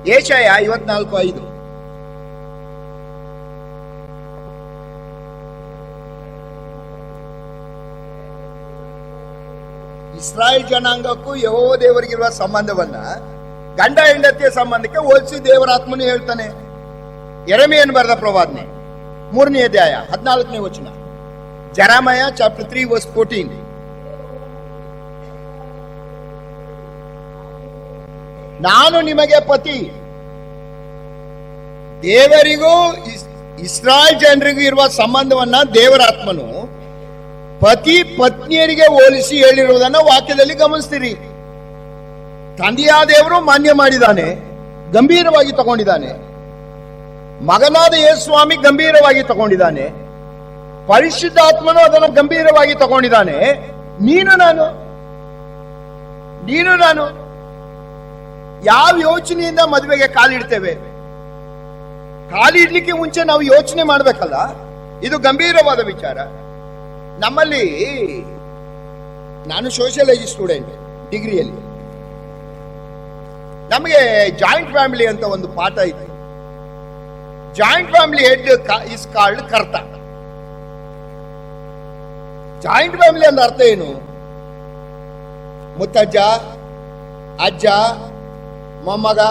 ಯೆಶಾಯ 54:5. ಇಸ್ರಾಯೇಲ್ ಜನಾಂಗಕ್ಕೂ ಯೆಹೋವ ದೇವರಿಗಿರುವ ಸಂಬಂಧವನ್ನ ಗಂಡ ಹೆಂಡತಿಯ ಸಂಬಂಧಕ್ಕೆ ಹೋಲಿಸಿ ದೇವರಾತ್ಮನು ಹೇಳ್ತಾನೆ. ಯೆರೆಮೀಯನ ಬರೆದ ಪ್ರವಾದನೆ 3ನೇ ಅಧ್ಯಾಯ 14ನೇ ವಚನ. ಜೆರೆಮಯ ಚಾಪ್ಟರ್ 3:14. ನಾನು ನಿಮಗೆ ಪತಿ, ದೇವರಿಗೂ ಇಸ್ರಾಯೇಲ್ ಜನರಿಗೂ ಇರುವ ಸಂಬಂಧವನ್ನ ದೇವರಾತ್ಮನು ಪತಿ ಪತ್ನಿಯರಿಗೆ ಹೋಲಿಸಿ ಹೇಳಿರುವುದನ್ನ ವಾಕ್ಯದಲ್ಲಿ ಗಮನಿಸ್ತೀರಿ. ತಂದೆಯಾದ ದೇವರು ಮಾನ್ಯ ಮಾಡಿದ್ದಾನೆ, ಗಂಭೀರವಾಗಿ ತಗೊಂಡಿದ್ದಾನೆ. ಮಗನಾದ ಯೇಸುಸ್ವಾಮಿ ಗಂಭೀರವಾಗಿ ತಗೊಂಡಿದ್ದಾನೆ. ಪರಿಶುದ್ಧಾತ್ಮನು ಅದನ್ನು ಗಂಭೀರವಾಗಿ ತಗೊಂಡಿದ್ದಾನೆ. ನೀನು ನಾನು ಯಾವ ಯೋಚನೆಯಿಂದ ಮದುವೆಗೆ ಕಾಲಿಡ್ತೇವೆ? ಕಾಲಿಡ್ಲಿಕ್ಕೆ ಮುಂಚೆ ನಾವು ಯೋಚನೆ ಮಾಡ್ಬೇಕಲ್ಲ. ಇದು ಗಂಭೀರವಾದ ವಿಚಾರ. ನಮ್ಮಲ್ಲಿ, ನಾನು ಸೋಷಿಯಾಲಜಿ ಸ್ಟೂಡೆಂಟ್ ಡಿಗ್ರಿಯಲ್ಲಿ, ನಮಗೆ ಜಾಯಿಂಟ್ ಫ್ಯಾಮಿಲಿ ಅಂತ ಒಂದು ಪಾಠ ಇತ್ತು. Joint family head is called ಕರ್ತ. ಜಾಯಿಂಟ್ ಫ್ಯಾಮಿಲಿ ಅಂದ ಅರ್ಥ ಏನು? ಮುತ್ತಜ್ಜ, ಅಜ್ಜ, ಮೊಮ್ಮಗ,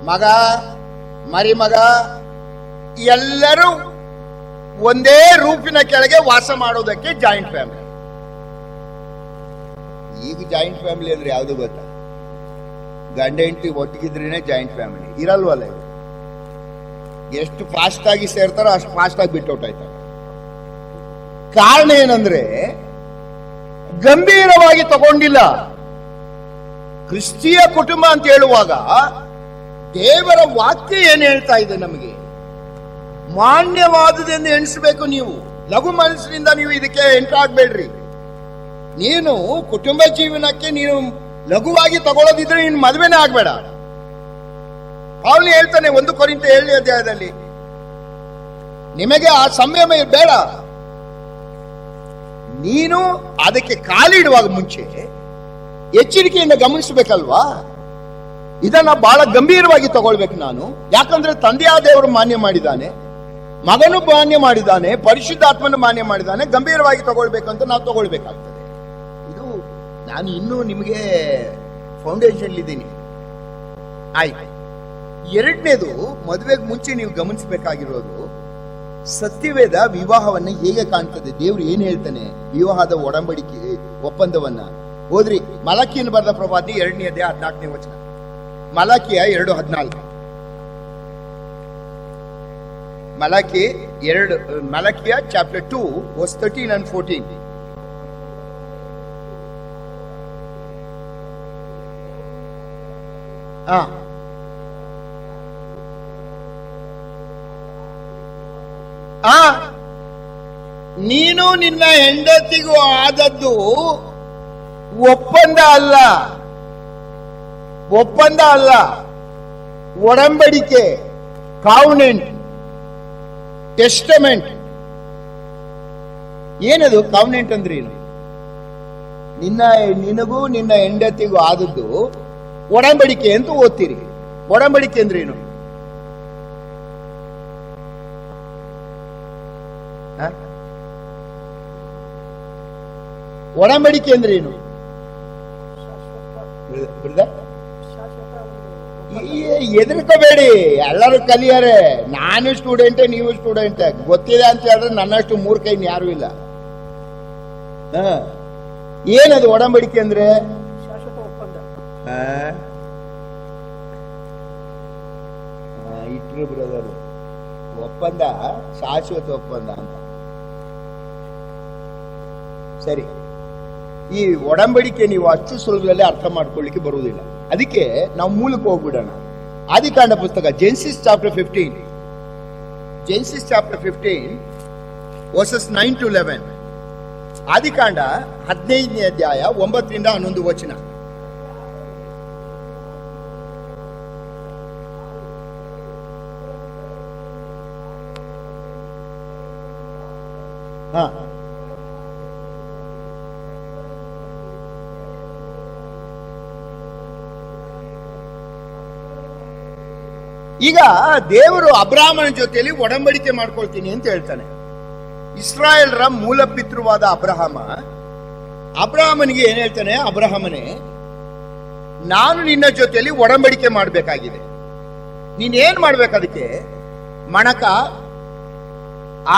ಮಗ, ಮರಿಮಗ ಎಲ್ಲರೂ ಒಂದೇ ರೂಪಿನ ಕೆಳಗೆ ವಾಸ ಮಾಡೋದಕ್ಕೆ ಜಾಯಿಂಟ್ ಫ್ಯಾಮಿಲಿ. ಈಗ ಜಾಯಿಂಟ್ ಫ್ಯಾಮಿಲಿ ಅಂದ್ರೆ ಯಾವ್ದು ಗೊತ್ತಾ? ಗಂಡ ಹೆಂಡತಿ ಒಟ್ಟಿಗಿದ್ರೇನೆ ಜಾಯಿಂಟ್ ಫ್ಯಾಮಿಲಿ. ಇರಲ್ವಲ್ಲ ಇದು. ಎಷ್ಟು ಫಾಸ್ಟ್ ಆಗಿ ಸೇರ್ತಾರೋ ಅಷ್ಟು ಫಾಸ್ಟ್ ಆಗಿ ಬಿಟ್ಟೋಟಾಯ್ತಾರೆ. ಕಾರಣ ಏನಂದ್ರೆ ಗಂಭೀರವಾಗಿ ತಗೊಂಡಿಲ್ಲ. ಕ್ರಿಸ್ತಿಯ ಕುಟುಂಬ ಅಂತ ಹೇಳುವಾಗ ದೇವರ ವಾಕ್ಯ ಏನ್ ಹೇಳ್ತಾ ಇದೆ ನಮಗೆ? ಮಾನ್ಯವಾದದೆಂದು ಎಣಿಸಬೇಕು. ನೀವು ಲಘು ಮನಸ್ಸಿನಿಂದ ನೀವು ಇದಕ್ಕೆ ಎಂಟರ್ ಆಗ್ಬೇಡ್ರಿ. ನೀನು ಕುಟುಂಬ ಜೀವನಕ್ಕೆ ನೀನು ಲಘುವಾಗಿ ತಗೊಳ್ಳೋದಿದ್ರೆ ನೀನು ಮದುವೆನೇ ಆಗ್ಬೇಡ. ಅವನು ಹೇಳ್ತಾನೆ 1 ಕೊರಿಂಥ 7ನೇ ಅಧ್ಯಾಯದಲ್ಲಿ, ನಿಮಗೆ ಆ ಸಂಯಮ ಬೇಡ. ನೀನು ಅದಕ್ಕೆ ಕಾಲಿಡುವಾಗ ಮುಂಚೆ ಎಚ್ಚರಿಕೆಯಿಂದ ಗಮನಿಸಬೇಕಲ್ವಾ? ಇದನ್ನ ಬಹಳ ಗಂಭೀರವಾಗಿ ತಗೊಳ್ಬೇಕು ನಾನು. ಯಾಕಂದ್ರೆ ತಂದೆಯಾದ ದೇವರು ಮಾನ್ಯ ಮಾಡಿದ್ದಾನೆ, ಮಗನು ಮಾನ್ಯ ಮಾಡಿದ್ದಾನೆ, ಪರಿಶುದ್ಧಾತ್ಮನು ಮಾನ್ಯ ಮಾಡಿದ್ದಾನೆ. ಗಂಭೀರವಾಗಿ ತಗೊಳ್ಬೇಕಂತ ನಾವು ತಗೊಳ್ಬೇಕಾಗ್ತದೆ. ಇದು ನಾನು ಇನ್ನೂ ನಿಮಗೆ ಫೌಂಡೇಶನ್ ಇದ್ದೀನಿ. ಆಯ್ತು. ಎರಡನೇದು, ಮದುವೆಗೆ ಮುಂಚೆ ನೀವು ಗಮನಿಸಬೇಕಾಗಿರೋದು ಸತ್ಯವೇದ ವಿವಾಹವನ್ನ ಹೇಗೆ ಕಾಣ್ತದೆ, ದೇವ್ರು ಏನ್ ಹೇಳ್ತಾನೆ ವಿವಾಹದ ಒಡಂಬಡಿಕೆ ಒಪ್ಪಂದವನ್ನ. ಹೋದ್ರಿ ಮಲಕಿಯನ್ನು ಬರೆದ ಪ್ರವಾದಿ 2ನೇ ಅಧ್ಯಾಯ 14ನೇ ವಚನ. ಮಲಕಿಯ 2:14. ಮಲಕಿಯ ಚಾಪ್ಟರ್ 2 verse 13 and 14. ನೀನು ನಿನ್ನ ಹೆಂಡತಿಗೂ ಆದದ್ದು ಒಪ್ಪಂದ ಅಲ್ಲ, ಒಡಂಬಡಿಕೆ, ಕಾವನೆಂಟ್, ಟೆಸ್ಟಮೆಂಟ್. ಏನದು ಕಾವನೆಂಟ್ ಅಂದ್ರೆ ಏನು? ನಿನಗೂ ನಿನ್ನ ಹೆಂಡತಿಗೂ ಆದದ್ದು ಒಡಂಬಡಿಕೆ ಅಂತ ಓದ್ತೀರಿ. ಒಡಂಬಡಿಕೆ ಅಂದ್ರೆ ಏನು? ಒಡಂಬಡಿಕೆ ಅಂದ್ರೆ ಏನು? ಎದುರ್ಕೋಬೇಡಿ, ಎಲ್ಲರೂ ಕಲಿಯಾರೆ. ನಾನು ಸ್ಟೂಡೆಂಟೇ, ನೀವು ಸ್ಟೂಡೆಂಟೇ. ಗೊತ್ತಿದೆ ಅಂತ ಹೇಳಿದ್ರೆ ನನ್ನಷ್ಟು ಮೂರ್ಖ ಇನ್ ಯಾರು ಇಲ್ಲ. ಏನದು ಒಡಂಬಡಿಕೆ ಅಂದ್ರೆ? ಶಾಶ್ವತ ಒಪ್ಪಂದ. ಇಟ್ರು ಬ್ರದರ್, ಒಪ್ಪಂದ ಶಾಶ್ವತ ಒಪ್ಪಂದ ಅಂತ. ಸರಿ, ಈ ಒಡಂಬಡಿಕೆ ನೀವು ಅಷ್ಟು ಸುಲಭದಲ್ಲಿ ಅರ್ಥ ಮಾಡ್ಕೊಳ್ಳಿಕ್ಕೆ ಬರುವುದಿಲ್ಲ. ಅದಕ್ಕೆ ನಾವು ಮೂಲಕ್ಕೆ ಹೋಗ್ಬಿಡೋಣ. ಆದಿಕಾಂಡ ಪುಸ್ತಕ Genesis chapter 15 verses 9 to 11. ಆದಿಕಾಂಡ 15ನೇ ಅಧ್ಯಾಯ 9 ರಿಂದ 11 ವಚನ. ಈಗ ದೇವರು ಅಬ್ರಾಹ್ಮನ ಜೊತೆಯಲ್ಲಿ ಒಡಂಬಡಿಕೆ ಮಾಡ್ಕೊಳ್ತೀನಿ ಅಂತ ಹೇಳ್ತಾನೆ. ಇಸ್ರಾಯೇಲ್ರ ಮೂಲ ಪಿತೃವಾದ ಅಬ್ರಾಹ್ಮನಿಗೆ ಏನ್ ಹೇಳ್ತಾನೆ? ಅಬ್ರಹಾಮನೇ, ನಾನು ನಿನ್ನ ಜೊತೆಯಲ್ಲಿ ಒಡಂಬಡಿಕೆ ಮಾಡಬೇಕಾಗಿದೆ. ನೀನೇನ್ ಮಾಡ್ಬೇಕು? ಅದಕ್ಕೆ ಮಣಕ,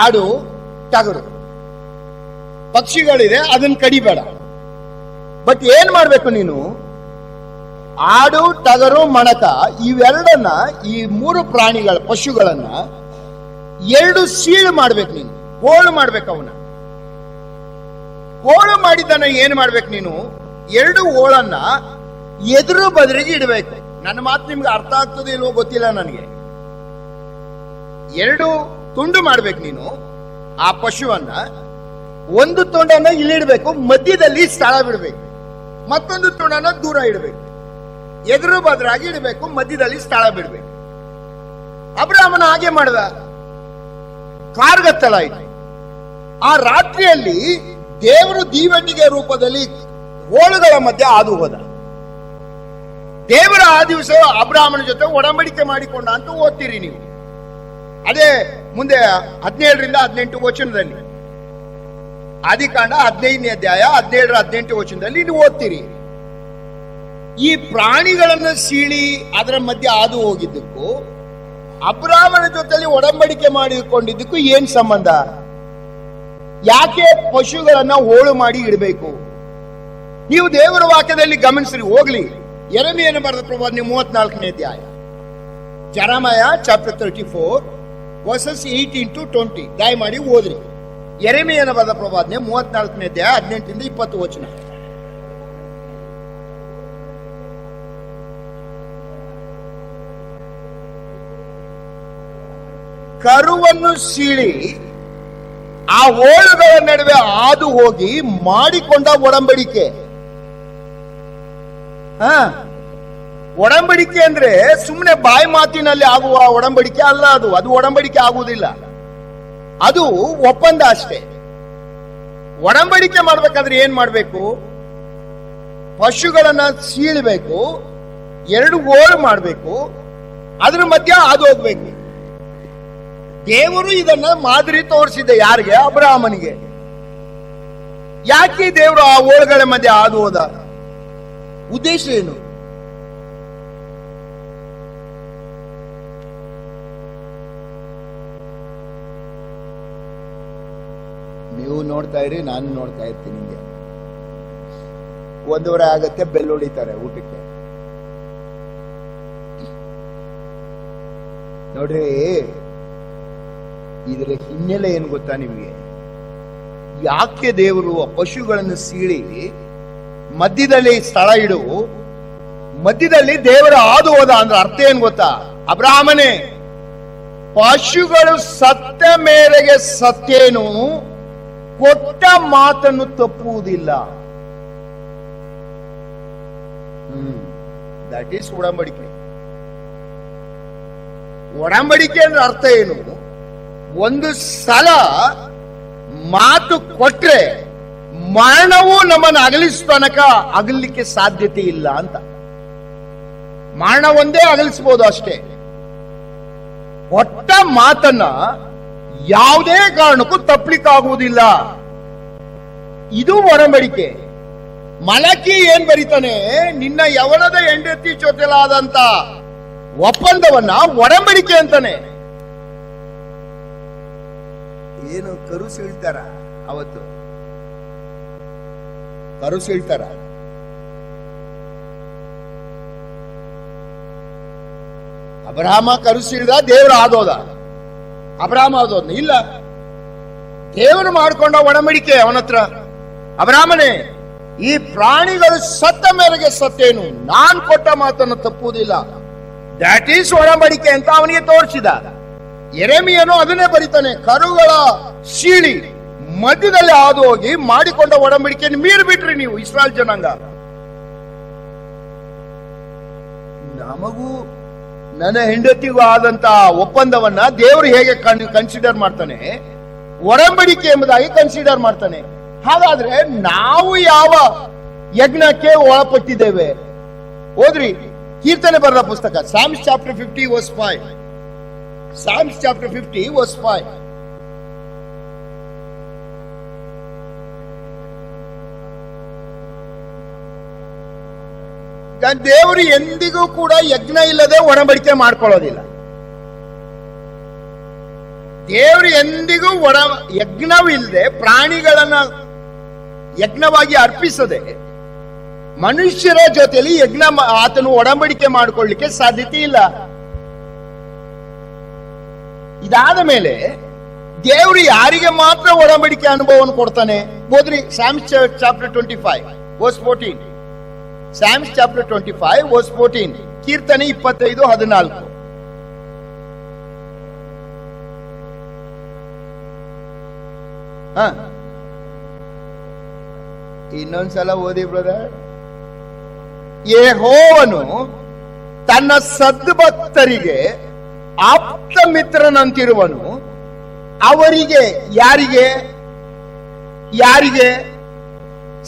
ಆಡು, ಟಗರು, ಪಕ್ಷಿಗಳಿದೆ, ಅದನ್ನ ಕಡಿಬೇಡ. ಬಟ್ ಏನ್ ಮಾಡ್ಬೇಕು ನೀನು? ಆಡು, ಟಗರು, ಮಣಕ ಇವೆರಡನ್ನ, ಈ 3 ಪ್ರಾಣಿಗಳ ಪಶುಗಳನ್ನ 2 ಸೀಳು ಮಾಡ್ಬೇಕು ನೀನು. ಹೋಳು ಮಾಡ್ಬೇಕು. ಅವನ ಹೋಳು ಮಾಡಿದ್ದನ್ನ ಏನ್ ಮಾಡ್ಬೇಕು ನೀನು? 2 ಹೋಳನ್ನ ಎದುರು ಬದಲಿಗೆ ಇಡಬೇಕು. ನನ್ನ ಮಾತು ನಿಮ್ಗೆ ಅರ್ಥ ಆಗ್ತದೆ ಇಲ್ವೋ ಗೊತ್ತಿಲ್ಲ ನನಗೆ. 2 ತುಂಡು ಮಾಡ್ಬೇಕು ನೀನು. ಆ ಪಶುವನ್ನ ಒಂದು ತುಂಡನ್ನ ಇಲ್ಲಿಡ್ಬೇಕು, ಮಧ್ಯದಲ್ಲಿ ಸ್ಥಳ ಬಿಡ್ಬೇಕು. ಮತ್ತೊಂದು ತುಂಡನ್ನ ದೂರ ಇಡಬೇಕು. ಎದುರು ಬದರಾಗಿ ಇಡಬೇಕು, ಮಧ್ಯದಲ್ಲಿ ಸ್ಥಳ ಬಿಡ್ಬೇಕು. ಅಬ್ರಾಹ್ಮನ ಹಾಗೆ ಮಾಡಿದ. ಕಾರ್ಗತ್ತಲಾಯಿತು. ಆ ರಾತ್ರಿಯಲ್ಲಿ ದೇವರು ದೀವಟಿಗೆ ರೂಪದಲ್ಲಿ ಹೋಳುಗಳ ಮಧ್ಯೆ ಹಾದು ಹೋದ. ದೇವರ ಆ ದಿವಸ ಅಬ್ರಾಹ್ಮನ ಜೊತೆ ಒಡಂಬಡಿಕೆ ಮಾಡಿಕೊಂಡ ಅಂತ ಓದ್ತೀರಿ ನೀವು. ಅದೇ ಮುಂದೆ 17 ರಿಂದ 18 ವಚನದಲ್ಲಿ, ಆದಿಕಾಂಡ 15ನೇ ಅಧ್ಯಾಯ 17 18 ವಚನದಲ್ಲಿ ನೀವು ಓದ್ತೀರಿ. ಈ ಪ್ರಾಣಿಗಳನ್ನು ಸೀಳಿ ಅದರ ಮಧ್ಯೆ ಹಾದು ಹೋಗಿದ್ದಕ್ಕೂ ಅಬ್ರಾಹ್ಮನ ಜೊತೆಲಿ ಒಡಂಬಡಿಕೆ ಮಾಡಿಕೊಂಡಿದ್ದಕ್ಕೂ ಏನ್ ಸಂಬಂಧ? ಯಾಕೆ ಪಶುಗಳನ್ನ ಹೋಳು ಮಾಡಿ ಇಡಬೇಕು? ನೀವು ದೇವರ ವಾಕ್ಯದಲ್ಲಿ ಗಮನಿಸ್ರಿ. ಹೋಗ್ಲಿ, ಯೆರೆಮೀಯನ ಬರೆದ ಪ್ರವಾದನೆ 34ನೇ ಅಧ್ಯಾಯ, ಜೆರೆಮಯ ಚಾಪ್ಟರ್ 34 ವರ್ಸಸ್ 18 to 20 ದಯಮಾಡಿ ಓದ್ರಿ. ಯೆರೆಮೀಯನ ಬರೆದ ಪ್ರವಾದನೆ 34ನೇ ಅಧ್ಯಾಯ 18 ಇಂದ 20 ವಚನ. ಕರುವನ್ನು ಸೀಳಿ ಆ ಹೋಳುಗಳ ನಡುವೆ ಹಾದು ಹೋಗಿ ಮಾಡಿಕೊಂಡ ಒಡಂಬಡಿಕೆ. ಒಡಂಬಡಿಕೆ ಅಂದ್ರೆ ಸುಮ್ಮನೆ ಬಾಯಿ ಮಾತಿನಲ್ಲಿ ಆಗುವ ಒಡಂಬಡಿಕೆ ಅಲ್ಲ. ಅದು ಒಡಂಬಡಿಕೆ ಆಗುವುದಿಲ್ಲ, ಅದು ಒಪ್ಪಂದ ಅಷ್ಟೇ. ಒಡಂಬಡಿಕೆ ಮಾಡ್ಬೇಕಾದ್ರೆ ಏನ್ ಮಾಡ್ಬೇಕು? ಪಶುಗಳನ್ನ ಸೀಳಬೇಕು, 2 ಹೋಳು ಮಾಡ್ಬೇಕು, ಅದ್ರ ಮಧ್ಯ ಹಾದು ಹೋಗ್ಬೇಕು. ದೇವರು ಇದನ್ನ ಮಾದರಿ ತೋರಿಸಿದೆ. ಯಾರಿಗೆ? ಅಬ್ರಹಾಮನಿಗೆ. ಯಾಕೆ ದೇವರು ಆ ಹೋಳುಗಳ ಮಧ್ಯೆ ಹಾದು ಹೋದ? ಉದ್ದೇಶ ಏನು? ನೀವು ನೋಡ್ತಾ ಇರಿ, ನಾನು ನೋಡ್ತಾ ಇರ್ತೀನಿ. ನಿಮಗೆ 1:30 ಆಗತ್ತೆ, ಬೆಲ್ ಹೊಡಿತಾರೆ ಊಟಕ್ಕೆ. ನೋಡ್ರಿ, ಇದರ ಹಿನ್ನೆಲೆ ಏನು ಗೊತ್ತಾ ನಿಮಗೆ? ಯಾಕೆ ದೇವರು ಪಶುಗಳನ್ನು ಸೀಳಿ ಮಧ್ಯದಲ್ಲಿ ಸ್ಥಳ ಇಡು, ಮಧ್ಯದಲ್ಲಿ ದೇವರ ಹಾದು ಹೋದ ಅಂದ್ರೆ ಅರ್ಥ ಏನ್ ಗೊತ್ತಾ? ಅಬ್ರಹಾಮನೇ, ಪಶುಗಳು ಸತ್ತ ಮೇರೆಗೆ ಸತ್ತೇನು, ಕೊಟ್ಟ ಮಾತನ್ನು ತಪ್ಪುವುದಿಲ್ಲ. ದಟ್ ಈಸ್ ಒಡಂಬಡಿಕೆ. ಒಡಂಬಡಿಕೆ ಅಂದ್ರೆ ಅರ್ಥ ಏನು? ಒಂದು ಸಲ ಮಾತು ಕೊಟ್ರೆ ಮರಣವು ನಮ್ಮನ್ನು ಅಗಲಿಸುವ ತನಕ ಅಗಲಿಕ್ಕೆ ಸಾಧ್ಯತೆ ಇಲ್ಲ ಅಂತ. ಮರಣ ಒಂದೇ ಅಗಲಿಸಬಹುದು ಅಷ್ಟೇ. ಕೊಟ್ಟ ಮಾತನ್ನ ಯಾವುದೇ ಕಾರಣಕ್ಕೂ ತಪ್ಪಲಿಕ್ಕಾಗುವುದಿಲ್ಲ. ಇದು ಒಡಂಬಡಿಕೆ. ಮಲಕಿ ಏನ್ ಬರೀತಾನೆ? ನಿನ್ನ ಯವನದ ಹೆಂಡತಿ ಜೊತೆಲಾದಂತ ಒಪ್ಪಂದವನ್ನ ಒಡಂಬಡಿಕೆ ಅಂತಾನೆ. ಏನು ಕರು ಸೀಳ್ತಾರ? ಅವತ್ತು ಕರು ಸೀಳ್ತಾರ? ಅಬ್ರಹಾಮ ಕರು ಸೀಳ್ದ, ದೇವರು ಆದೋದ? ಅಬ್ರಹಾಮ ಆದೋದ? ಇಲ್ಲ, ದೇವರು ಮಾಡಿಕೊಂಡ ಒಡಂಬಡಿಕೆ ಅವನ ಹತ್ರ. ಅಬ್ರಹಾಮನೇ, ಈ ಪ್ರಾಣಿಗಳು ಸತ್ತ ಮೇರೆಗೆ ಸತ್ತೇನು, ನಾನ್ ಕೊಟ್ಟ ಮಾತನ್ನು ತಪ್ಪುವುದಿಲ್ಲ. ದ್ಯಾಟ್ ಈಸ್ ಒಡಂಬಡಿಕೆ ಅಂತ ಅವನಿಗೆ ತೋರಿಸಿದ. ಯೆರೆಮೀಯನು ಅದನ್ನೇ ಬರೀತಾನೆ. ಕರುಗಳ ಸೀಳಿ ಮಧ್ಯದಲ್ಲಿ ಹಾದು ಹೋಗಿ ಮಾಡಿಕೊಂಡ ಒಡಂಬಡಿಕೆಯನ್ನು ಮೀರಿ ಬಿಟ್ರಿ ನೀವು ಇಸ್ರಾಯೇಲ್ ಜನಾಂಗ. ನಮಗೂ ನನ್ನ ಹೆಂಡತಿಗೂ ಆದಂತ ಒಪ್ಪಂದವನ್ನ ದೇವರು ಹೇಗೆ ಕನ್ಸಿಡರ್ ಮಾಡ್ತಾನೆ? ಒಡಂಬಡಿಕೆ ಎಂಬುದಾಗಿ ಕನ್ಸಿಡರ್ ಮಾಡ್ತಾನೆ. ಹಾಗಾದ್ರೆ ನಾವು ಯಾವ ಯಜ್ಞಕ್ಕೆ ಒಳಪಟ್ಟಿದ್ದೇವೆ? ಓದ್ರಿ, ಕೀರ್ತನೆ ಬರೆದ ಪುಸ್ತಕ, Psalms chapter 50 verse 5. Psalms chapter 50 verse 5. ದೇವರು ಎಂದಿಗೂ ಕೂಡ ಯಜ್ಞ ಇಲ್ಲದೆ ಒಡಂಬಡಿಕೆ ಮಾಡ್ಕೊಳ್ಳೋದಿಲ್ಲ. ದೇವರು ಎಂದಿಗೂ ಯಜ್ಞವಿಲ್ಲದೆ, ಪ್ರಾಣಿಗಳನ್ನ ಯಜ್ಞವಾಗಿ ಅರ್ಪಿಸದೆ ಮನುಷ್ಯರ ಜೊತೆಯಲ್ಲಿ ಯಜ್ಞ ಆತನು ಒಡಂಬಡಿಕೆ ಮಾಡಿಕೊಳ್ಳಿಕ್ಕೆ ಸಾಧ್ಯತೆ ಇಲ್ಲ. ಇದಾದ ಮೇಲೆ ದೇವರು ಯಾರಿಗೆ ಮಾತ್ರ ಒಡಂಬಡಿಕೆ ಅನುಭವವನ್ನು ಕೊಡ್ತಾನೆ? ಓದ್ರಿ, Psalms chapter 25 verse 14. Psalms chapter 25 verse 14. ಕೀರ್ತನೆ 25:14. ಇನ್ನೊಂದ್ಸಲ ಓದಿ ಬ್ರದರ್. ಯೆಹೋವನು ತನ್ನ ಸದ್ಭಕ್ತರಿಗೆ ಆಪ್ತ ಮಿತ್ರನಂತಿರುವನು. ಅವರಿಗೆ, ಯಾರಿಗೆ?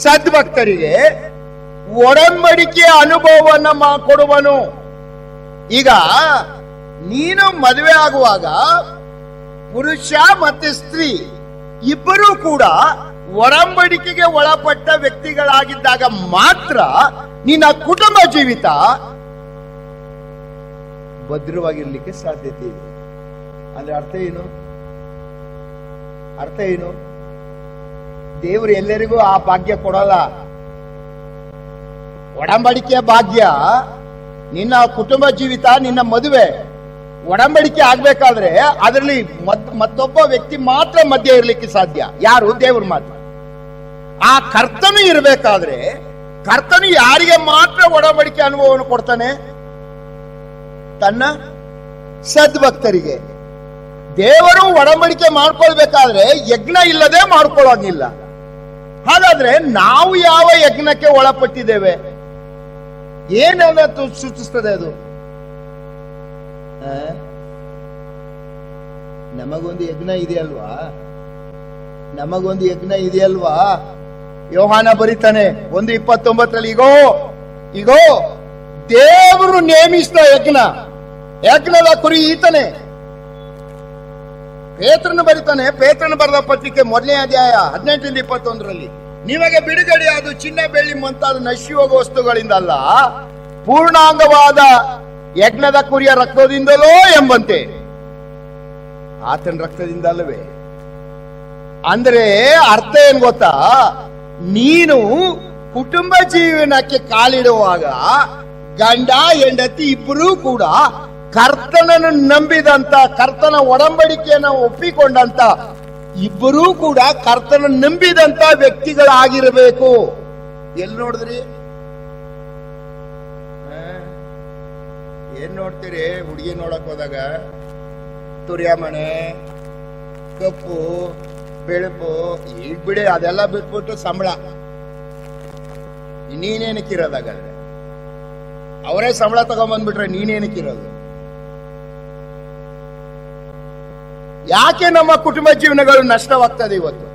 ಸದ್ಭಕ್ತರಿಗೆ ಒಡಂಬಡಿಕೆಯ ಅನುಭವವನ್ನ ಕೊಡುವನು. ಈಗ ನೀನು ಮದುವೆ ಆಗುವಾಗ ಪುರುಷ ಮತ್ತೆ ಸ್ತ್ರೀ ಇಬ್ಬರೂ ಕೂಡ ಒಡಂಬಡಿಕೆಗೆ ಒಳಪಟ್ಟ ವ್ಯಕ್ತಿಗಳಾಗಿದ್ದಾಗ ಮಾತ್ರ ನಿನ್ನ ಕುಟುಂಬ ಜೀವಿತ ಭದ್ರವಾಗಿರ್ಲಿಕ್ಕೆ ಸಾಧ್ಯತೆ ಇದೆ. ಅಂದ್ರೆ ಅರ್ಥ ಏನು? ದೇವರು ಎಲ್ಲರಿಗೂ ಆ ಭಾಗ್ಯ ಕೊಡಲ್ಲ. ಒಡಂಬಡಿಕೆಯ ಭಾಗ್ಯ, ನಿನ್ನ ಕುಟುಂಬ ಜೀವಿತ, ನಿನ್ನ ಮದುವೆ ಒಡಂಬಡಿಕೆ ಆಗ್ಬೇಕಾದ್ರೆ ಅದರಲ್ಲಿ ಮತ್ತೊಬ್ಬ ವ್ಯಕ್ತಿ ಮಾತ್ರ ಮಧ್ಯ ಇರ್ಲಿಕ್ಕೆ ಸಾಧ್ಯ. ಯಾರು? ದೇವರು ಮಾತ್ರ. ಆ ಕರ್ತನು ಇರಬೇಕಾದ್ರೆ ಕರ್ತನು ಯಾರಿಗೆ ಮಾತ್ರ ಒಡಂಬಡಿಕೆ ಅನುಭವವನ್ನು ಕೊಡ್ತಾನೆ? ತನ್ನ ಸದ್ಭಕ್ತರಿಗೆ. ದೇವರು ಒಡಂಬಡಿಕೆ ಮಾಡ್ಕೊಳ್ಬೇಕಾದ್ರೆ ಯಜ್ಞ ಇಲ್ಲದೆ ಮಾಡ್ಕೊಳ್ಳೋಂಗಿಲ್ಲ. ಹಾಗಾದ್ರೆ ನಾವು ಯಾವ ಯಜ್ಞಕ್ಕೆ ಒಳಪಟ್ಟಿದ್ದೇವೆ? ಏನನ್ನ ಸೂಚಿಸ್ತದೆ ಅದು? ನಮಗೊಂದು ಯಜ್ಞ ಇದೆಯಲ್ವಾ? ನಮಗೊಂದು ಯಜ್ಞ ಇದೆಯಲ್ವಾ? ಯೋಹಾನ ಬರೀತಾನೆ 1:29 ಈಗೋ ದೇವರು ನೇಮಿಸಿದ ಯಜ್ಞದ ಕುರಿ ಈತನೇ. ಪೇತ್ರನು ಬರೀತಾನೆ, ಪೇತ್ರನು ಬರೆದ ಪತ್ರಿಕೆ 1ನೇ ಅಧ್ಯಾಯ 18-21 ನಿಮಗೆ ಬಿಡುಗಡೆ ಅದು ಚಿನ್ನ ಬೆಳ್ಳಿ ಮುಂತಾದ ನಶಿ ಹೋಗುವ ವಸ್ತುಗಳಿಂದಲ್ಲ, ಪೂರ್ಣಾಂಗವಾದ ಯಜ್ಞದ ಕುರಿಯ ರಕ್ತದಿಂದಲೋ ಎಂಬಂತೆ. ಆತನ ರಕ್ತದಿಂದ ಅಲ್ಲವೇ? ಅಂದ್ರೆ ಅರ್ಥ ಏನ್ ಗೊತ್ತಾ? ನೀನು ಕುಟುಂಬ ಜೀವನಕ್ಕೆ ಕಾಲಿಡುವಾಗ ಗಂಡ ಹೆಂಡತಿ ಇಬ್ಬರೂ ಕೂಡ ಕರ್ತನನ್ನು ನಂಬಿದಂತ, ಕರ್ತನ ಒಡಂಬಡಿಕೆಯನ್ನು ಒಪ್ಪಿಕೊಂಡಂತ ಇಬ್ಬರೂ ಕೂಡ ಕರ್ತನ ನಂಬಿದಂತ ವ್ಯಕ್ತಿಗಳಾಗಿರಬೇಕು. ಎಲ್ಲಿ ನೋಡಿದ್ರಿ? ಏನ್ ನೋಡ್ತೀರಿ? ಹುಡುಗಿ ನೋಡಕ್ ಹೋದಾಗ ತುರ್ಯಾಮಣೆ, ಕಪ್ಪು, ಬೆಳಪು, ಈಗ ಬಿಡಿ ಅದೆಲ್ಲ ಬಿಟ್ಬಿಟ್ಟು ಸಂಬಳ. ನೀನೇನಕ್ಕಿರೋದಾಗಲ್ರೆ? ಅವರೇ ಸಂಬಳ ತಗೊಂಡ್ಬಂದ್ಬಿಟ್ರೆ ನೀನೇನಕ್ಕಿರೋದು? ಯಾಕೆ ನಮ್ಮ ಕುಟುಂಬ ಜೀವನಗಳು ನಷ್ಟವಾಗ್ತದೆ ಇವತ್ತು?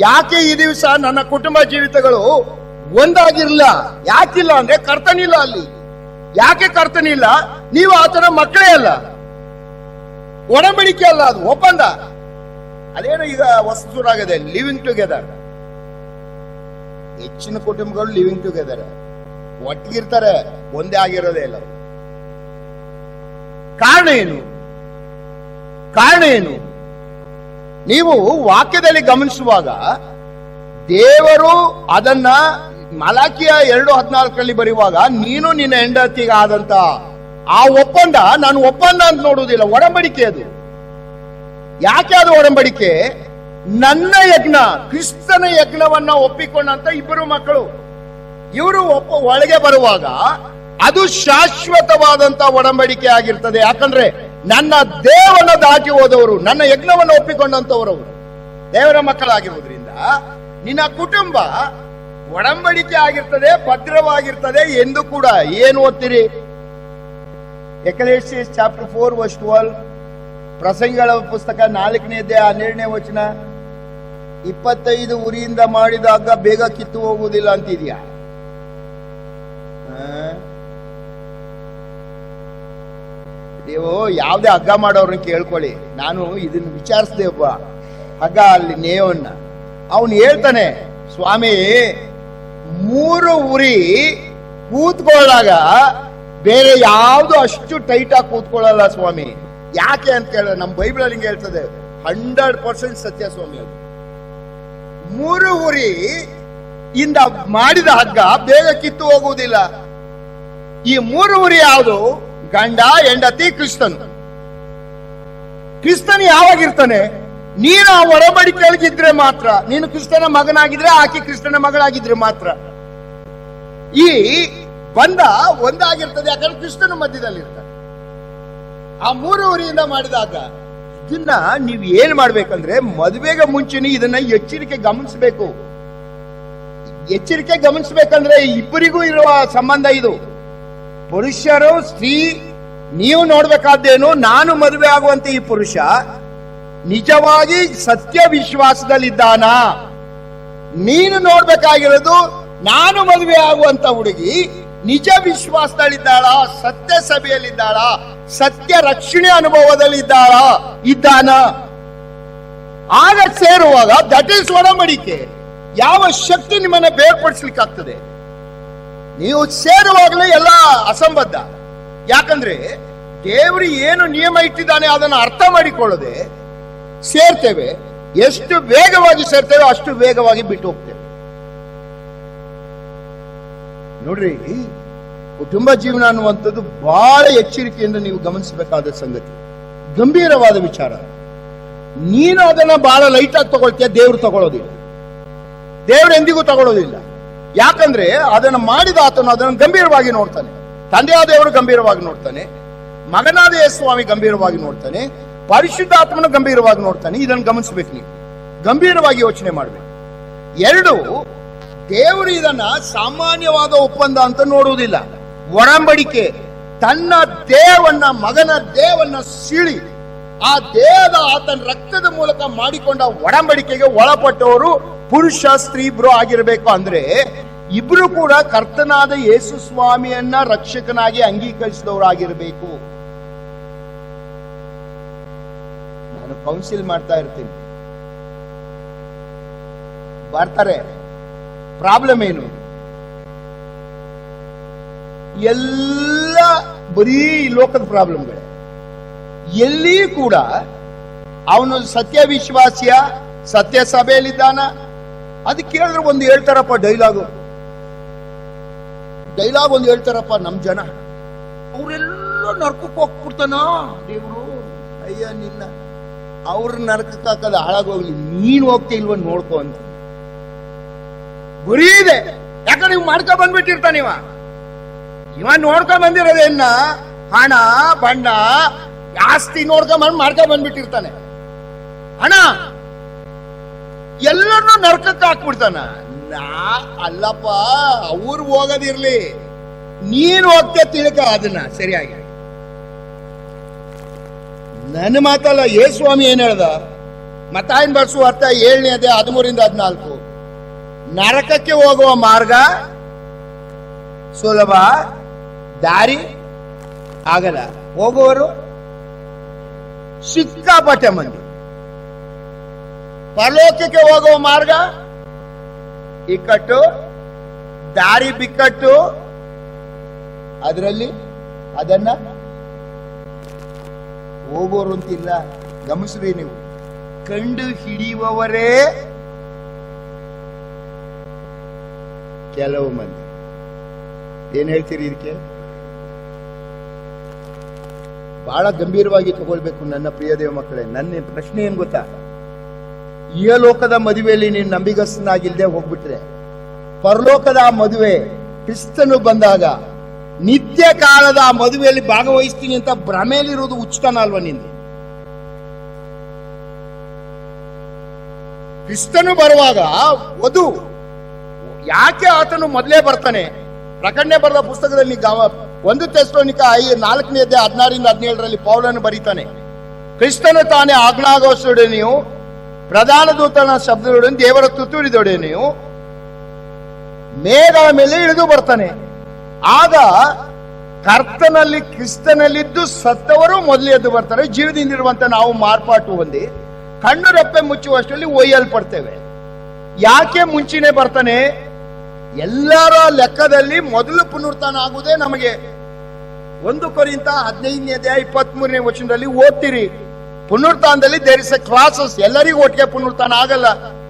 ಯಾಕೆ ಈ ದಿವಸ ನನ್ನ ಕುಟುಂಬ ಜೀವಿತಗಳು ಒಂದಾಗಿರ್ಲ? ಯಾಕಿಲ್ಲ ಅಂದ್ರೆ ಕರ್ತನಿಲ್ಲ ಅಲ್ಲಿ. ಯಾಕೆ ಕರ್ತನಿಲ್ಲ? ನೀವು ಆತನ ಮಕ್ಕಳೇ ಅಲ್ಲ, ಒಡಂಬಡಿಕೆ ಅಲ್ಲ, ಅದು ಒಪ್ಪಂದ. ಅದೇನು ಈಗ ವಸ್ತುರಾಗಿದೆ, ಲಿವಿಂಗ್ ಟುಗೆದರ್. ಹೆಚ್ಚಿನ ಕುಟುಂಬಗಳು ಲಿವಿಂಗ್ ಟುಗೆದರ್, ಒಟ್ಟಿಗಿರ್ತಾರೆ, ಒಂದೇ ಆಗಿರೋದೇ ಇಲ್ಲ. ಕಾರಣ ಏನು? ನೀವು ವಾಕ್ಯದಲ್ಲಿ ಗಮನಿಸುವಾಗ ದೇವರು ಅದನ್ನ ಮಲಾಕಿಯ 2:14 ಬರೆಯುವಾಗ, ನೀನು ನಿನ್ನ ಹೆಂಡತಿಗೆ ಆದಂತ ಆ ಒಪ್ಪಂದ, ನಾನು ಒಪ್ಪಂದ ಅಂತ ನೋಡುವುದಿಲ್ಲ, ಒಡಂಬಡಿಕೆ ಅದು. ಯಾಕೆ ಅದು ಒಡಂಬಡಿಕೆ? ನನ್ನ ಯಜ್ಞ, ಕ್ರಿಸ್ತನ ಯಜ್ಞವನ್ನ ಒಪ್ಪಿಕೊಂಡಂತ ಇಬ್ಬರು ಮಕ್ಕಳು ಇವರು ಒಳಗೆ ಬರುವಾಗ ಅದು ಶಾಶ್ವತವಾದಂತ ಒಡಂಬಡಿಕೆ ಆಗಿರ್ತದೆ. ಯಾಕಂದ್ರೆ ನನ್ನ ದೇವನ ದಾಟಿ ಹೋದವರು, ನನ್ನ ಯಜ್ಞವನ್ನು ಒಪ್ಪಿಕೊಂಡಂತವರು ದೇವರ ಮಕ್ಕಳಾಗಿರುವುದರಿಂದ ನಿನ್ನ ಕುಟುಂಬ ಒಡಂಬಡಿಕೆ ಆಗಿರ್ತದೆ, ಭದ್ರವಾಗಿರ್ತದೆ ಎಂದು ಕೂಡ. ಏನು ಓದ್ತೀರಿ? ಎಕಲೇಸಿಯಸ್ ಚಾಪ್ಟರ್ 4:12, ಪ್ರಸಂಗಗಳ ಪುಸ್ತಕ 4ನೇ ಅಧ್ಯಾಯ 12ನೇ ವಚನ, 25 ಉರಿಯಿಂದ ಮಾಡಿದಾಗ ಬೇಗ ಕಿತ್ತು ಹೋಗುವುದಿಲ್ಲ ಅಂತಿದ್ಯಾ? ನೀವು ಯಾವ್ದೇ ಹಗ್ಗ ಮಾಡೋರನ್ನ ಕೇಳ್ಕೊಳ್ಳಿ. ನಾನು ಇದನ್ನ ವಿಚಾರಿಸಿದೆ, ಒಬ್ಬ ಹಗ್ಗ ಅಲ್ಲಿ ನೇವನ್ನ. ಅವನು ಹೇಳ್ತಾನೆ, ಸ್ವಾಮಿ 3 ಉರಿ ಕೂತ್ಕೊಳ್ಳಾಗ ಬೇರೆ ಯಾವ್ದು ಅಷ್ಟು ಟೈಟ್ ಆಗಿ ಕೂತ್ಕೊಳ್ಳಲ್ಲ ಸ್ವಾಮಿ. ಯಾಕೆ ಅಂತ ಕೇಳಿದ್ರೆ ನಮ್ಮ ಬೈಬಲ್ ಅಲ್ಲಿ ಹೇಳ್ತದೆ, 100% ಸತ್ಯ ಸ್ವಾಮಿ. ಅದು 3 ಉರಿ ಇಂದ ಮಾಡಿದ ಹಗ್ಗ ಬೇಗ ಕಿತ್ತು ಹೋಗುವುದಿಲ್ಲ. ಈ 3 ಉರಿ ಯಾವುದು? ಗಂಡ, ಹೆಂಡತಿ, ಕ್ರಿಸ್ತನು. ಕ್ರಿಸ್ತನು ಯಾವಾಗಿರ್ತಾನೆ? ನೀನು ಆ ಒಡಂಬಡಿಕೆಯೊಳಗಿದ್ರೆ ಮಾತ್ರ, ನೀನು ಕ್ರಿಸ್ತನ ಮಗನಾಗಿದ್ರೆ, ಆಕೆ ಕ್ರಿಸ್ತನ ಮಗಳಾಗಿದ್ರೆ ಮಾತ್ರ ಈ ಬಂಧ ಒಂದಾಗಿರ್ತದೆ. ಯಾಕಂದ್ರೆ ಕ್ರಿಸ್ತನ ಮಧ್ಯದಲ್ಲಿರ್ತಾನೆ. ಆ 3 ಉರಿಯಿಂದ ಮಾಡಿದಾಗ ಇದನ್ನ ನೀವು ಏನ್ ಮಾಡ್ಬೇಕಂದ್ರೆ, ಮದುವೆಗೆ ಮುಂಚೆನೇ ಇದನ್ನ ಎಚ್ಚರಿಕೆ ಗಮನಿಸಬೇಕಂದ್ರೆ ಇಬ್ಬರಿಗೂ ಇರುವ ಸಂಬಂಧ ಇದು. ಪುರುಷರು, ಸ್ತ್ರೀ, ನೀವು ನೋಡ್ಬೇಕಾದ್ದೇನು, ನಾನು ಮದುವೆ ಆಗುವಂತೆ ಈ ಪುರುಷ ನಿಜವಾಗಿ ಸತ್ಯ ವಿಶ್ವಾಸದಲ್ಲಿದ್ದಾನ? ನೀನು ನೋಡ್ಬೇಕಾಗಿರೋದು, ನಾನು ಮದುವೆ ಆಗುವಂತ ಹುಡುಗಿ ನಿಜ ವಿಶ್ವಾಸದಲ್ಲಿದ್ದಾಳ, ಸತ್ಯ ಸಭೆಯಲ್ಲಿದ್ದಾಳ, ಸತ್ಯ ರಕ್ಷಣೆ ಇದ್ದಾನ? ಆಗ ಸೇರುವಾಗ ದಟ್ ಈಸ್ ಒಡಂಬಡಿಕೆ. ಯಾವ ಶಕ್ತಿ ನಿಮ್ಮನ್ನ ಬೇರ್ಪಡಿಸ್ಲಿಕ್ಕಾಗ್ತದೆ? ನೀವು ಸೇರುವಾಗಲೇ ಎಲ್ಲ ಅಸಂಬದ್ಧ. ಯಾಕಂದ್ರೆ ದೇವರು ಏನು ನಿಯಮ ಇಟ್ಟಿದ್ದಾನೆ ಅದನ್ನು ಅರ್ಥ ಮಾಡಿಕೊಳ್ಳದೆ ಸೇರ್ತೇವೆ. ಎಷ್ಟು ವೇಗವಾಗಿ ಸೇರ್ತೇವೆ ಅಷ್ಟು ವೇಗವಾಗಿ ಬಿಟ್ಟು ಹೋಗ್ತೇವೆ. ನೋಡ್ರಿ, ಕುಟುಂಬ ಜೀವನ ಅನ್ನುವಂಥದ್ದು ಬಹಳ ಎಚ್ಚರಿಕೆಯಿಂದ ನೀವು ಗಮನಿಸಬೇಕಾದ ಸಂಗತಿ, ಗಂಭೀರವಾದ ವಿಚಾರ. ನೀನು ಅದನ್ನ ಬಹಳ ಲೈಟ್ ಆಗಿ ತಗೊಳ್ತೀಯ, ದೇವ್ರು ತಗೊಳ್ಳೋದಿಲ್ಲ. ದೇವ್ರು ಎಂದಿಗೂ ತಗೊಳ್ಳೋದಿಲ್ಲ. ಯಾಕಂದ್ರೆ ಅದನ್ನ ಮಾಡಿದ ಆತನು ಅದನ್ನು ಗಂಭೀರವಾಗಿ ನೋಡ್ತಾನೆ. ತಂದೆಯಾದ ದೇವರು ಗಂಭೀರವಾಗಿ ನೋಡ್ತಾನೆ, ಮಗನಾದ ಯೇಸು ಸ್ವಾಮಿ ಗಂಭೀರವಾಗಿ ನೋಡ್ತಾನೆ, ಪರಿಶುದ್ಧಾತ್ಮನ ಗಂಭೀರವಾಗಿ ನೋಡ್ತಾನೆ. ಇದನ್ನು ಗಮನಿಸಬೇಕು, ನೀವು ಗಂಭೀರವಾಗಿ ಯೋಚನೆ ಮಾಡಬೇಕು. ಎರಡು, ದೇವರು ಇದನ್ನ ಸಾಮಾನ್ಯವಾದ ಒಪ್ಪಂದ ಅಂತ ನೋಡುವುದಿಲ್ಲ. ಒಡಂಬಡಿಕೆ, ತನ್ನ ದೇವನ್ನ, ಮಗನ ದೇವನ್ನ ಸೀಳಿ ಆ ದೇಹದ ಆತನ ರಕ್ತದ ಮೂಲಕ ಮಾಡಿಕೊಂಡ ಒಡಂಬಡಿಕೆಗೆ ಒಳಪಟ್ಟವರು ಪುರುಷ ಸ್ತ್ರೀ ಇಬ್ರು ಆಗಿರಬೇಕು. ಅಂದ್ರೆ ಇಬ್ರು ಕೂಡ ಕರ್ತನಾದ ಯೇಸು ಸ್ವಾಮಿಯನ್ನ ರಕ್ಷಕನಾಗಿ ಅಂಗೀಕರಿಸಿದವರಾಗಿರಬೇಕು. ನಾನು ಕೌನ್ಸಿಲ್ ಮಾಡ್ತಾ ಇರ್ತೀನಿ, ಬರ್ತಾರೆ. ಪ್ರಾಬ್ಲಮ್ ಏನು? ಎಲ್ಲ ಬರೀ ಲೋಕದ ಪ್ರಾಬ್ಲಮ್ಗಳೇ. ಎಲ್ಲಿ ಕೂಡ ಅವನು ಸತ್ಯ ವಿಶ್ವಾಸಿಯ, ಸತ್ಯ ಸಭೆಯಲ್ಲಿದ್ದಾನ, ಅದು ಕೇಳಿದ್ರೆ ಒಂದು ಹೇಳ್ತಾರಪ್ಪ ಡೈಲಾಗ್ ಒಂದು ಹೇಳ್ತಾರಪ್ಪ ನಮ್ ಜನ. ಅವರೆಲ್ಲ ನರ್ಕಕ್ಕೆ ಹೋಗ್ಬಿಡ್ತಾನ ದೇವ್ರು. ಅಯ್ಯ ನಿನ್ನ, ಅವ್ರ ನರಕಕ್ಕೆ ಹಾಕದ ಹಾಳಾಗೋಗ್ಲಿ, ನೀನ್ ಹೋಗ್ತಾ ಇಲ್ವ ನೋಡ್ಕೊ ಅಂತ ಗುರಿ ಇದೆ. ಯಾಕಂದ್ರೆ ನೀವು ಮಾಡ್ಕೊ ಬಂದ್ಬಿಟ್ಟಿರ್ತಾನ ಇವ ನೋಡ್ಕೊಂಡ್ ಬಂದಿರೋದೇನ ಹಣ ಬಣ್ಣ ಆಸ್ತಿ ನೋಡ್ಕೊಂಡ್ ಮಾಡ್ಕೊ ಬಂದ್ಬಿಟ್ಟಿರ್ತಾನೆ. ಹಣ ಎಲ್ಲರನ್ನೂ ನರಕಕ್ಕೆ ಹಾಕ್ಬಿಡ್ತಾನ. ಅಲ್ಲಪ್ಪ, ಅವ್ರು ಹೋಗೋದಿರ್ಲಿ, ನೀನ್ ಹೋಗ್ತೇ ತಿಳ್ಕ ಅದನ್ನ ಸರಿಯಾಗಿ. ನನ್ನ ಮಾತಲ್ಲ, ಯೇಸು ಸ್ವಾಮಿ ಏನ್ ಹೇಳ್ದ? ಮತ್ತಾಯನ್ ಬರ್ಸುವ ಅರ್ಥ 7ನೇ ಅಧ್ಯಾಯ 13-14. ನರಕಕ್ಕೆ ಹೋಗುವ ಮಾರ್ಗ ಸುಲಭ, ದಾರಿ ಆಗಲ್ಲ, ಹೋಗುವರು ಸಿಕ್ಕಾಪಟ್ಟೆ ಮಂದಿ. ಪರಲೋಕಕ್ಕೆ ಹೋಗುವ ಮಾರ್ಗ ಇಕ್ಕಟ್ಟು, ದಾರಿ ಬಿಕ್ಕಟ್ಟು. ಅದರಲ್ಲಿ ಅದನ್ನ ಹೋಗೋರು ಅಂತಿಲ್ಲ. ಗಮನಿಸ್ರಿ ನೀವು, ಕಂಡು ಹಿಡಿಯುವವರೇ ಕೆಲವು ಮಂದಿ. ಏನ್ ಹೇಳ್ತೀರಿ ಇದಕ್ಕೆ? ಬಹಳ ಗಂಭೀರವಾಗಿ ತಗೊಳ್ಬೇಕು ನನ್ನ ಪ್ರಿಯ ದೇವ ಮಕ್ಕಳೇ. ನನ್ನ ಪ್ರಶ್ನೆ ಏನ್ ಗೊತ್ತಾ? ಈ ಲೋಕದ ಮದುವೆಯಲ್ಲಿ ನೀನು ನಂಬಿಗಸ್ತನಾಗಿಲ್ದೆ ಹೋಗ್ಬಿಟ್ರೆ, ಪರಲೋಕದ ಆ ಮದುವೆ ಕ್ರಿಸ್ತನು ಬಂದಾಗ ನಿತ್ಯ ಕಾಲದ ಆ ಮದುವೆಯಲ್ಲಿ ಭಾಗವಹಿಸ್ತೀನಿ ಅಂತ ಭ್ರಮೆಯಲ್ಲಿರೋದು ಉಚಿತನ ಅಲ್ವಾ ನಿಂದು? ಕ್ರಿಸ್ತನು ಬರುವಾಗ ವಧು ಯಾಕೆ ಆತನು ಮೊದಲೇ ಬರ್ತಾನೆ? ಪ್ರಕಟಣೆ ಬರೆದ ಪುಸ್ತಕದಲ್ಲಿ 1 ಥೆಸಲೋನಿಕ 4ನೇ ಅಧ್ಯಾಯ 16-17 ಪೌಲನು ಬರೀತಾನೆ, ಕ್ರಿಸ್ತನು ತಾನೇ ಆಜ್ಞಾಘೋಷದೊಡನೆಯೂ ಪ್ರಧಾನ ದೂತನ ಶಬ್ದದೊಡನೆ ದೇವರ ತುತ್ತೂರಿದೊಡನೆಯೂ ಮೇಘಗಳ ಮೇಲೆ ಇಳಿದು ಬರ್ತಾನೆ. ಆಗ ಕರ್ತನಲ್ಲಿ ಕ್ರಿಸ್ತನಲ್ಲಿದ್ದು ಸತ್ತವರು ಮೊದಲು ಎದ್ದು ಬರ್ತಾರೆ. ಜೀವದಿಂದಿರುವಂತ ನಾವು ಮಾರ್ಪಾಟು ಹೊಂದಿ ಕಣ್ಣು ರೆಪ್ಪೆ ಮುಚ್ಚುವಷ್ಟರಲ್ಲಿ ಒಯ್ಯಲ್ಪಡ್ತೇವೆ. ಯಾಕೆ ಮುಂಚೆನೆ ಬರ್ತಾನೆ? ಎಲ್ಲರ ಲೆಕ್ಕದಲ್ಲಿ ಮೊದಲು ಪುನರುತ್ಥಾನ ಆಗುವುದೇ ನಮಗೆ 1 ಕೊರಿಂಥ 15ನೇ ಅಧ್ಯಾಯ 23ನೇ ವಚನದಲ್ಲಿ ಓದ್ತೀರಿ. ಪುನರುತ್ಥಾನದಲ್ಲಿ ದೇರ್ ಇಸ್ ಎ ಕ್ಲಾಸಸ್. ಎಲ್ಲರಿಗೂ ಒಟ್ಟಿಗೆ ಪುನರುತ್ಥಾನ ಆಗಲ್ಲ.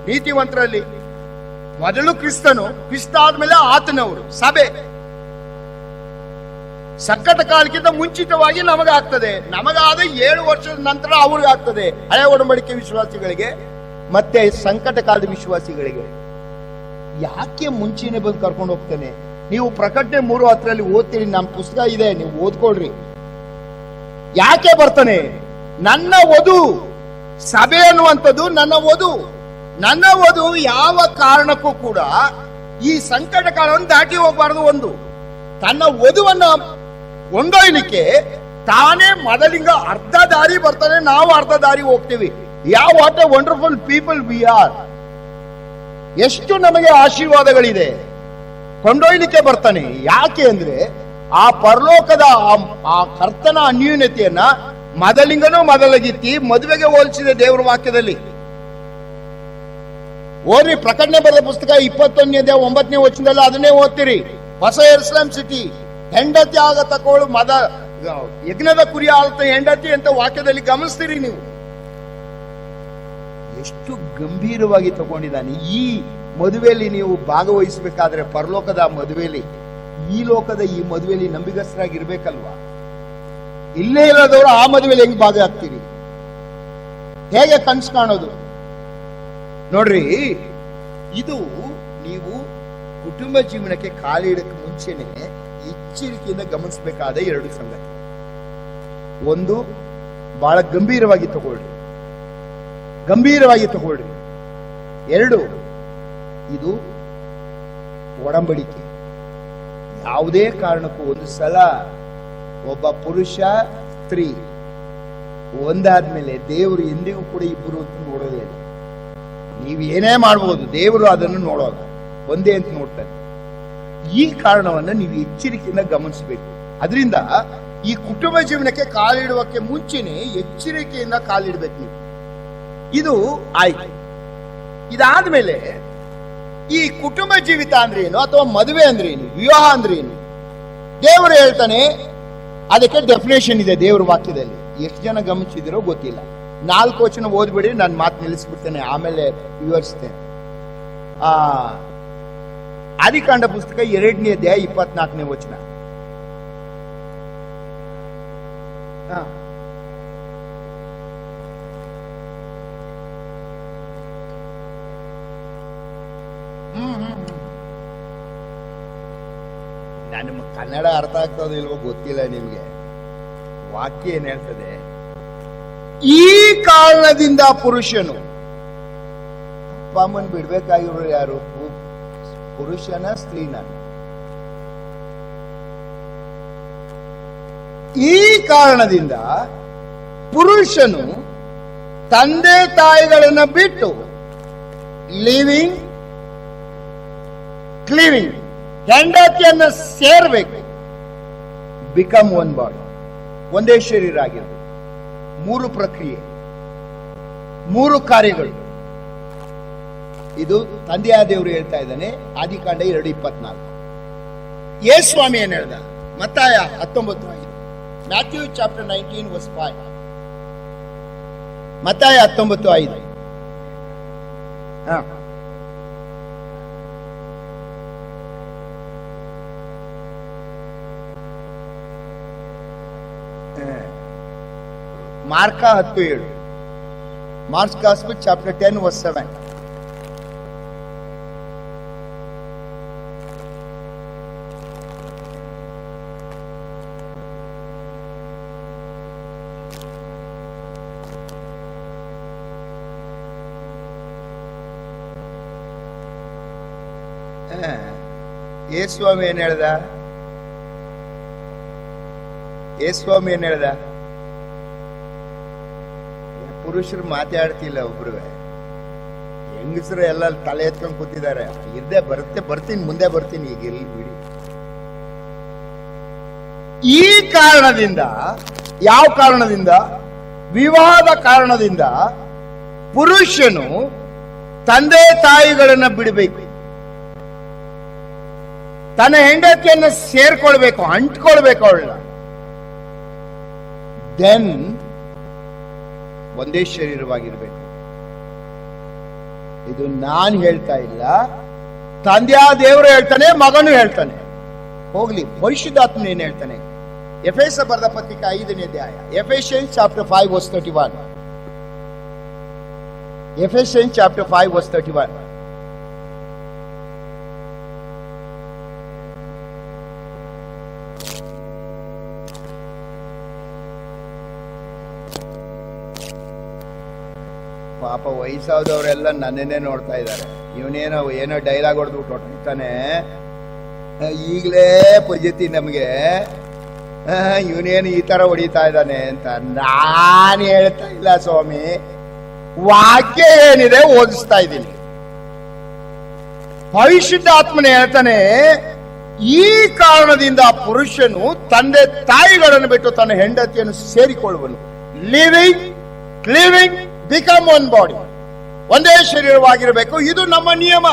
ನೀತಿವಂತರಲ್ಲಿ ಮೊದಲು ಕ್ರಿಸ್ತನು, ಕ್ರಿಸ್ತ ಆದ್ಮೇಲೆ ಆತನವರು ಸಭೆ. ಸಂಕಟ ಕಾಲಕ್ಕಿಂತ ಮುಂಚಿತವಾಗಿ ನಮಗಾಗ್ತದೆ. ನಮಗಾದ 7 ವರ್ಷದ ನಂತರ ಅವ್ರಿಗಾಗ್ತದೆ, ಹಳೆ ಒಡಂಬಡಿಕೆ ವಿಶ್ವಾಸಿಗಳಿಗೆ ಮತ್ತೆ ಸಂಕಟ ಕಾಲದ ವಿಶ್ವಾಸಿಗಳಿಗೆ. ಯಾಕೆ ಮುಂಚೆನೆ ಬಂದು ಕರ್ಕೊಂಡು ಹೋಗ್ತಾನೆ? ನೀವು ಪ್ರಕಟಣೆ 3:10 ಓದ್ತೀರಿ, ನಮ್ಮ ಪುಸ್ತಕ ಇದೆ, ನೀವು ಓದ್ಕೊಳ್ರಿ. ಯಾಕೆ ಬರ್ತಾನೆ? ನನ್ನ ವಧು, ಸಭೆ ಅನ್ನುವಂಥದ್ದು ನನ್ನ ವಧು. ನನ್ನ ವಧು ಯಾವ ಕಾರಣಕ್ಕೂ ಕೂಡ ಈ ಸಂಕಟ ಕಾಲವನ್ನು ದಾಟಿ ಹೋಗಬಾರದು. ಒಂದು, ತನ್ನ ವಧುವನ್ನ ಕೊಂಡೊಯ್ಲಿಕ್ಕೆ ತಾನೇ ಮೊದಲಿಂಗ ಅರ್ಧ ದಾರಿ ಬರ್ತಾನೆ, ನಾವು ಅರ್ಧ ದಾರಿ ಹೋಗ್ತೀವಿ. What A wonderful people we are. ಎಷ್ಟು ನಮಗೆ ಆಶೀರ್ವಾದಗಳಿದೆ. ಕೊಂಡೊಯ್ಲಿಕ್ಕೆ ಬರ್ತಾನೆ. ಯಾಕೆ ಅಂದ್ರೆ ಆ ಪರಲೋಕದ ಆ ಕರ್ತನ ಅನ್ಯೂನ್ಯತೆಯನ್ನ ಮೊದಲಿಂಗನೂ ಮೊದಲಗಿತ್ತಿ ಮದುವೆಗೆ ಹೋಲಿಸಿದೆ ದೇವರ ವಾಕ್ಯದಲ್ಲಿ. ಓದ್ರಿ, ಪ್ರಕಟಣೆ ಬರೆದ ಪುಸ್ತಕ 21ನೇ ಅಧ್ಯಾಯ 9ನೇ ವಚನದಲ್ಲಿ ಅದನ್ನೇ ಓದ್ತೀರಿ. ಹೊಸ ಯೆರೂಸಲೇಮ್ ಸಿಟಿ, ಹೆಂಡತಿ ಆಗ ತಕೊಳ್ಳು ಯಜ್ಞದ ಕುರಿ ಆಳ್ತ ಹೆಂಡತಿ ಅಂತ ವಾಕ್ಯದಲ್ಲಿ ಗಮನಿಸ್ತೀರಿ ನೀವು. ಎಷ್ಟು ಗಂಭೀರವಾಗಿ ತಗೊಂಡಿದ್ದಾನೆ. ಈ ಮದುವೆಯಲ್ಲಿ ನೀವು ಭಾಗವಹಿಸಬೇಕಾದ್ರೆ, ಪರಲೋಕದ ಮದುವೆಯಲ್ಲಿ ಈ ಲೋಕದ ಈ ಮದುವೆಯಲ್ಲಿ ನಂಬಿಗಸ್ತರಾಗಿರ್ಬೇಕಲ್ವಾ? ಇಲ್ಲೇ ಇರೋದವರು ಆ ಮದುವೆಯಲ್ಲಿ ಹೆಂಗ್ ಭಾಗಿಯಾಗ್ತೀರಿ? ಹೇಗೆ ಕನ್ಸು ಕಾಣೋದು? ನೋಡ್ರಿ, ಇದು ನೀವು ಕುಟುಂಬ ಜೀವನಕ್ಕೆ ಕಾಲಿಡಕ್ಕೆ ಮುಂಚೆನೆ ಎಚ್ಚರಿಕೆಯಿಂದ ಗಮನಿಸಬೇಕಾದ ಎರಡು ಸಂಗತಿ. ಒಂದು, ಬಹಳ ಗಂಭೀರವಾಗಿ ತಗೊಳ್ರಿ. ಎರಡು, ಇದು ಒಡಂಬಡಿಕೆ. ಯಾವುದೇ ಕಾರಣಕ್ಕೂ ಒಂದು ಸಲ ಒಬ್ಬ ಪುರುಷ ಸ್ತ್ರೀ ಒಂದಾದ್ಮೇಲೆ ದೇವರು ಎಂದಿಗೂ ಕೂಡ ಇಬ್ಬರು ಅಂತ ನೋಡೋದೇ ಇಲ್ಲ. ನೀವು ಏನೇ ಮಾಡ್ಬೋದು, ದೇವರು ಅದನ್ನು ನೋಡೋಲ್ಲ, ಒಂದೇ ಅಂತ ನೋಡ್ತಾರೆ. ಈ ಕಾರಣವನ್ನ ನೀವು ಎಚ್ಚರಿಕೆಯಿಂದ ಗಮನಿಸಬೇಕು. ಅದರಿಂದ ಈ ಕುಟುಂಬ ಜೀವನಕ್ಕೆ ಕಾಲಿಡುವಕ್ಕೆ ಮುಂಚೆನೆ ಎಚ್ಚರಿಕೆಯಿಂದ ಕಾಲಿಡ್ಬೇಕು ನೀವು. ಇದು ಆಯ್ತು. ಇದಾದ್ಮೇಲೆ ಈ ಕುಟುಂಬ ಜೀವಿತ ಅಂದ್ರೆ ಏನು, ಅಥವಾ ಮದುವೆ ಅಂದ್ರೆ ಏನು, ವಿವಾಹ ಅಂದ್ರೆ ಏನು? ದೇವರು ಹೇಳ್ತಾನೆ, ಅದಕ್ಕೆ ಡೆಫಿನೇಷನ್ ಇದೆ ದೇವರ ವಾಕ್ಯದಲ್ಲಿ. ಎಷ್ಟು ಜನ ಗಮನಿಸಿದಿರೋ ಗೊತ್ತಿಲ್ಲ. 4 ವಚನ ಓದ್ಬಿಡಿ, ನಾನು ಮಾತು ನಿಲ್ಲಿಸ್ಬಿಡ್ತೇನೆ, ಆಮೇಲೆ ವಿವರಿಸ್ತೇನೆ. ಆದಿಕಾಂಡ ಪುಸ್ತಕ 2ನೇ ಅಧ್ಯಾಯ 24ನೇ ವಚನ. ನಾನು ಕನ್ನಡ ಅರ್ಥ ಆಗ್ತದೋ ಇಲ್ವೋ ಗೊತ್ತಿಲ್ಲ ನಿಮ್ಗೆ. ವಾಕ್ಯ ಏನ್ ಹೇಳ್ತದೆ? ಈ ಕಾರಣದಿಂದ ಪುರುಷನು, ಅಪ್ಪ ಅಮ್ಮನ್ ಬಿಡ್ಬೇಕಾಗಿರೋ ಯಾರು? ಪುರುಷನ ಸ್ತ್ರೀನ? ಈ ಕಾರಣದಿಂದ ಪುರುಷನು ತಂದೆ ತಾಯಿಗಳನ್ನ ಬಿಟ್ಟು ಕ್ಲೀವಿಂಗ್ ಹೆಂಡತಿಯನ್ನ ಸೇರ್ಬೇಕು. ಬಿಕಮ್ ಒನ್ ಬಾಡಿ, ಒಂದೇ ಶರೀರ ಆಗಿರ್ಬೇಕು. 3 ಪ್ರಕ್ರಿಯೆ, 3 ಕಾರ್ಯಗಳು. ಇದು ತಂದೆಯ ದೇವರು ಹೇಳ್ತಾ ಇದ್ದಾನೆ, ಆದಿಕಾಂಡ 2:24. ಯೇಸ್ವಾಮಿ ಏನ್ ಹೇಳ್ದ? ಮತ್ತಾಯ 19:5. Matthew chapter 19 verse 5. ಮತ್ತಾಯ 19:5. ಮಾರ್ಕ 10:7. Mark's gospel chapter 10 verse 7. ಯೇಸ್ವಾಮಿ ಏನ್ ಹೇಳ್ದ? ಪುರುಷರು ಮಾತಾಡ್ತಿಲ್ಲ, ಒಬ್ರು ಹೆಂಗಸರು ಎಲ್ಲ ತಲೆ ಎತ್ಕೊಂಡು ಕೂತಿದ್ದಾರೆ. ಬರ್ತೀನಿ, ಮುಂದೆ ಬರ್ತೀನಿ, ಈಗ ಎಲ್ಲಿ ಬಿಡಿ. ಈ ಕಾರಣದಿಂದ, ಯಾವ ಕಾರಣದಿಂದ? ವಿವಾಹದ ಕಾರಣದಿಂದ ಪುರುಷನು ತಂದೆ ತಾಯಿಗಳನ್ನ ಬಿಡಬೇಕು, ತನ್ನ ಹೆಂಡತಿಯನ್ನ ಸೇರ್ಕೊಳ್ಬೇಕು, ಅಂಟ್ಕೊಳ್ಬೇಕು ಅವಳನ್ನ. ದೆನ್ ಒಂದೇ ಶರೀರವಾಗಿರ್ಬೇಕು. ಇದು ನಾನು ಹೇಳ್ತಾ ಇಲ್ಲ, ತಂದೆಯ ದೇವರು ಹೇಳ್ತಾನೆ, ಮಗನು ಹೇಳ್ತಾನೆ. ಹೋಗ್ಲಿ, ಪರಿಶುದ್ಧಾತ್ಮ ಏನ್ ಹೇಳ್ತಾನೆ? ಎಫೆಸ ಬರೆದ ಪತ್ರಿಕೆ 5ನೇ ಅಧ್ಯಾಯ, Ephesians chapter 5 verse 31. Ephesians chapter 5 verse 31. ಪಾಪ ವಯಸ್ಸಾದವರೆಲ್ಲ ನನ್ನೇ ನೋಡ್ತಾ ಇದ್ದಾರೆ. ಏನೋ ಡೈಲಾಗ್ ಹೊಡೆದ್ಬಿಟ್ಟು ಹೊಟ್ಟಿರ್ತಾನೆ, ಈಗಲೇ ಪದ್ಧತಿ ನಮ್ಗೆ, ಇವನೇನು ಈ ತರ ಹೊಡಿತಾ ಇದ್ದಾನೆ ಅಂತ. ನಾನು ಹೇಳ್ತಾ ಇಲ್ಲ ಸ್ವಾಮಿ, ವಾಕ್ಯ ಏನಿದೆ ಓದಿಸ್ತಾ ಇದ್ದೀನಿ. ಪರಿಶುದ್ಧಾತ್ಮನ ಹೇಳ್ತಾನೆ, ಈ ಕಾರಣದಿಂದ ಪುರುಷನು ತಂದೆ ತಾಯಿಗಳನ್ನು ಬಿಟ್ಟು ತನ್ನ ಹೆಂಡತಿಯನ್ನು ಸೇರಿಕೊಳ್ಳುವನು. ಲಿವಿಂಗ್ ಬಿಕಮ್ ಒನ್ ಬಾಡಿ, ಒಂದೇ ಶರೀರವಾಗಿರಬೇಕು. ಇದು ನಮ್ಮ ನಿಯಮ.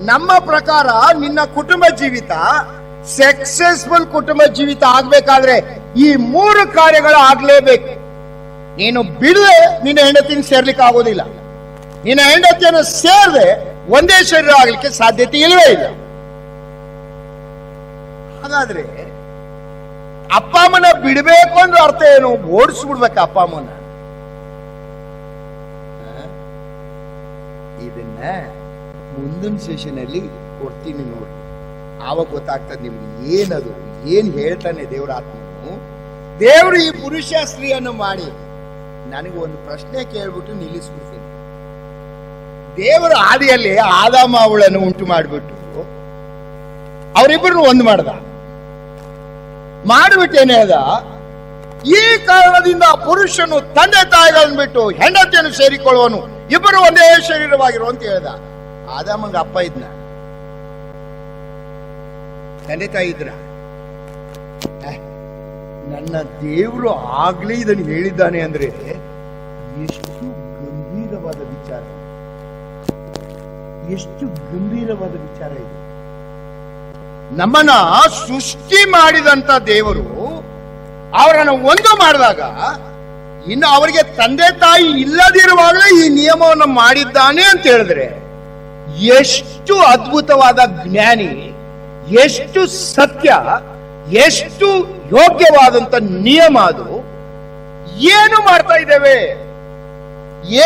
ನಮ್ಮ ಪ್ರಕಾರ ನಿನ್ನ ಕುಟುಂಬ ಜೀವಿತ ಸಕ್ಸಸ್ಫುಲ್ ಕುಟುಂಬ ಜೀವಿತ ಆಗ್ಬೇಕಾದ್ರೆ ಈ 3 ಕಾರ್ಯಗಳು ಆಗ್ಲೇಬೇಕು. ನೀನು ಬಿಡದೆ ನಿನ್ನ ಹೆಂಡತಿನ ಸೇರ್ಲಿಕ್ಕೆ ಆಗೋದಿಲ್ಲ. ನಿನ್ನ ಹೆಂಡತಿಯನ್ನು ಸೇರದೆ ಒಂದೇ ಶರೀರ ಆಗ್ಲಿಕ್ಕೆ ಸಾಧ್ಯತೆ ಇಲ್ಲವೇ ಇಲ್ಲ. ಹಾಗಾದ್ರೆ ಅಪ್ಪ ಅಮ್ಮನ ಬಿಡಬೇಕು ಅಂದ್ರೆ ಅರ್ಥ ಏನು? ಓಡಿಸ್ಬಿಡ್ಬೇಕ ಅಪ್ಪ ಅಮ್ಮನ? ಇದನ್ನ ಮುಂದಿನ ಸೆಷನ್ ಅಲ್ಲಿ ಕೊಡ್ತೀನಿ ನೋಡಿ, ಆವಾಗ ಗೊತ್ತಾಗ್ತದೆ ನಿಮ್ಗೆ ಏನದು, ಏನ್ ಹೇಳ್ತಾನೆ ದೇವರ ಆತ್ಮನು. ದೇವರು ಈ ಪುರುಷ ಸ್ತ್ರೀಯನ್ನು ಮಾಡಿ ನನಗೆ ಒಂದು ಪ್ರಶ್ನೆ ಕೇಳ್ಬಿಟ್ಟು ನಿಲ್ಲಿಸ್ಬಿಡ್ತೀನಿ. ದೇವರು ಆದಿಯಲ್ಲಿ ಆದಾಮ ಅವಳನ್ನು ಉಂಟು ಮಾಡಿಬಿಟ್ಟು ಅವರಿಬ್ಬರನ್ನು ಒಂದು ಮಾಡಿಬಿಟ್ಟು ಏನ್ ಹೇಳ್ದ? ಈ ಕಾರಣದಿಂದ ಪುರುಷನು ತಂದೆ ತಾಯಿಗಳನ್ನು ಬಿಟ್ಟು ಹೆಂಡತಿಯನ್ನು ಸೇರಿಕೊಳ್ಳುವನು, ಇಬ್ಬರು ಒಂದೇ ಶರೀರವಾಗಿರು ಅಂತ ಹೇಳ್ದ. ಆದಾಮಂಗ ಅಪ್ಪ ಇದ್ನ, ತಂದೆ ತಾಯಿ ಇದ್ರ? ನನ್ನ ದೇವರು ಆಗ್ಲೇ ಇದನ್ನು ಹೇಳಿದ್ದಾನೆ ಅಂದ್ರೆ ಎಷ್ಟು ಗಂಭೀರವಾದ ವಿಚಾರ, ಎಷ್ಟು ಗಂಭೀರವಾದ ವಿಚಾರ ಇದು. ನಮ್ಮನ್ನ ಸೃಷ್ಟಿ ಮಾಡಿದಂತ ದೇವರು ಅವರನ್ನು ಒಂದು ಮಾಡಿದಾಗ, ಇನ್ನು ಅವರಿಗೆ ತಂದೆ ತಾಯಿ ಇಲ್ಲದಿರುವಾಗಲೇ ಈ ನಿಯಮವನ್ನು ಮಾಡಿದ್ದಾನೆ ಅಂತ ಹೇಳಿದ್ರೆ ಎಷ್ಟು ಅದ್ಭುತವಾದ ಜ್ಞಾನಿ, ಎಷ್ಟು ಸತ್ಯ, ಎಷ್ಟು ಯೋಗ್ಯವಾದಂತ ನಿಯಮ ಅದು. ಏನು ಮಾಡ್ತಾ ಇದ್ದೇವೆ,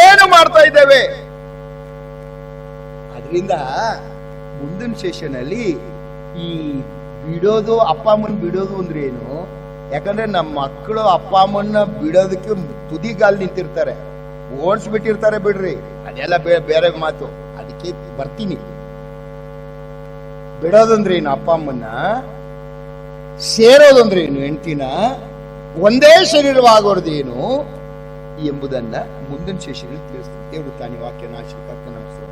ಏನು ಮಾಡ್ತಾ ಇದ್ದೇವೆ? ಅದರಿಂದ ಮುಂದಿನ ಸೆಷನ್ ಅಲ್ಲಿ ಈ ಬಿಡೋದು, ಅಪ್ಪ ಅಮ್ಮನ ಬಿಡೋದು ಅಂದ್ರೆ ಏನು? ಯಾಕಂದ್ರೆ ನಮ್ಮ ಮಕ್ಕಳು ಅಪ್ಪ ಅಮ್ಮನ್ನ ಬಿಡೋದಕ್ಕೆ ತುದಿಗಾಲ್ ನಿಂತಿರ್ತಾರೆ, ಓಡಿಸ್ಬಿಟ್ಟಿರ್ತಾರೆ ಬಿಡ್ರಿ, ಅದೆಲ್ಲ ಬೇರೆ ಮಾತು. ಅದಕ್ಕೆ ಬರ್ತೀನಿ. ಬಿಡೋದಂದ್ರೆ ಏನು? ಅಪ್ಪ ಅಮ್ಮನ್ನ ಸೇರೋದಂದ್ರೆ ಏನು? ಹೆಂಡತಿನ ಒಂದೇ ಶರೀರವಾಗೋದು ಏನು ಎಂಬುದನ್ನ ಮುಂದಿನ ಸೆಷನ್ ತಿಳಿಸ್ತೀನಿ. ದೇವರು ತಾನೇ ವಾಕ್ಯನ ಆಶೀರ್ವಾದ ನಮಸ್ಕಾರ.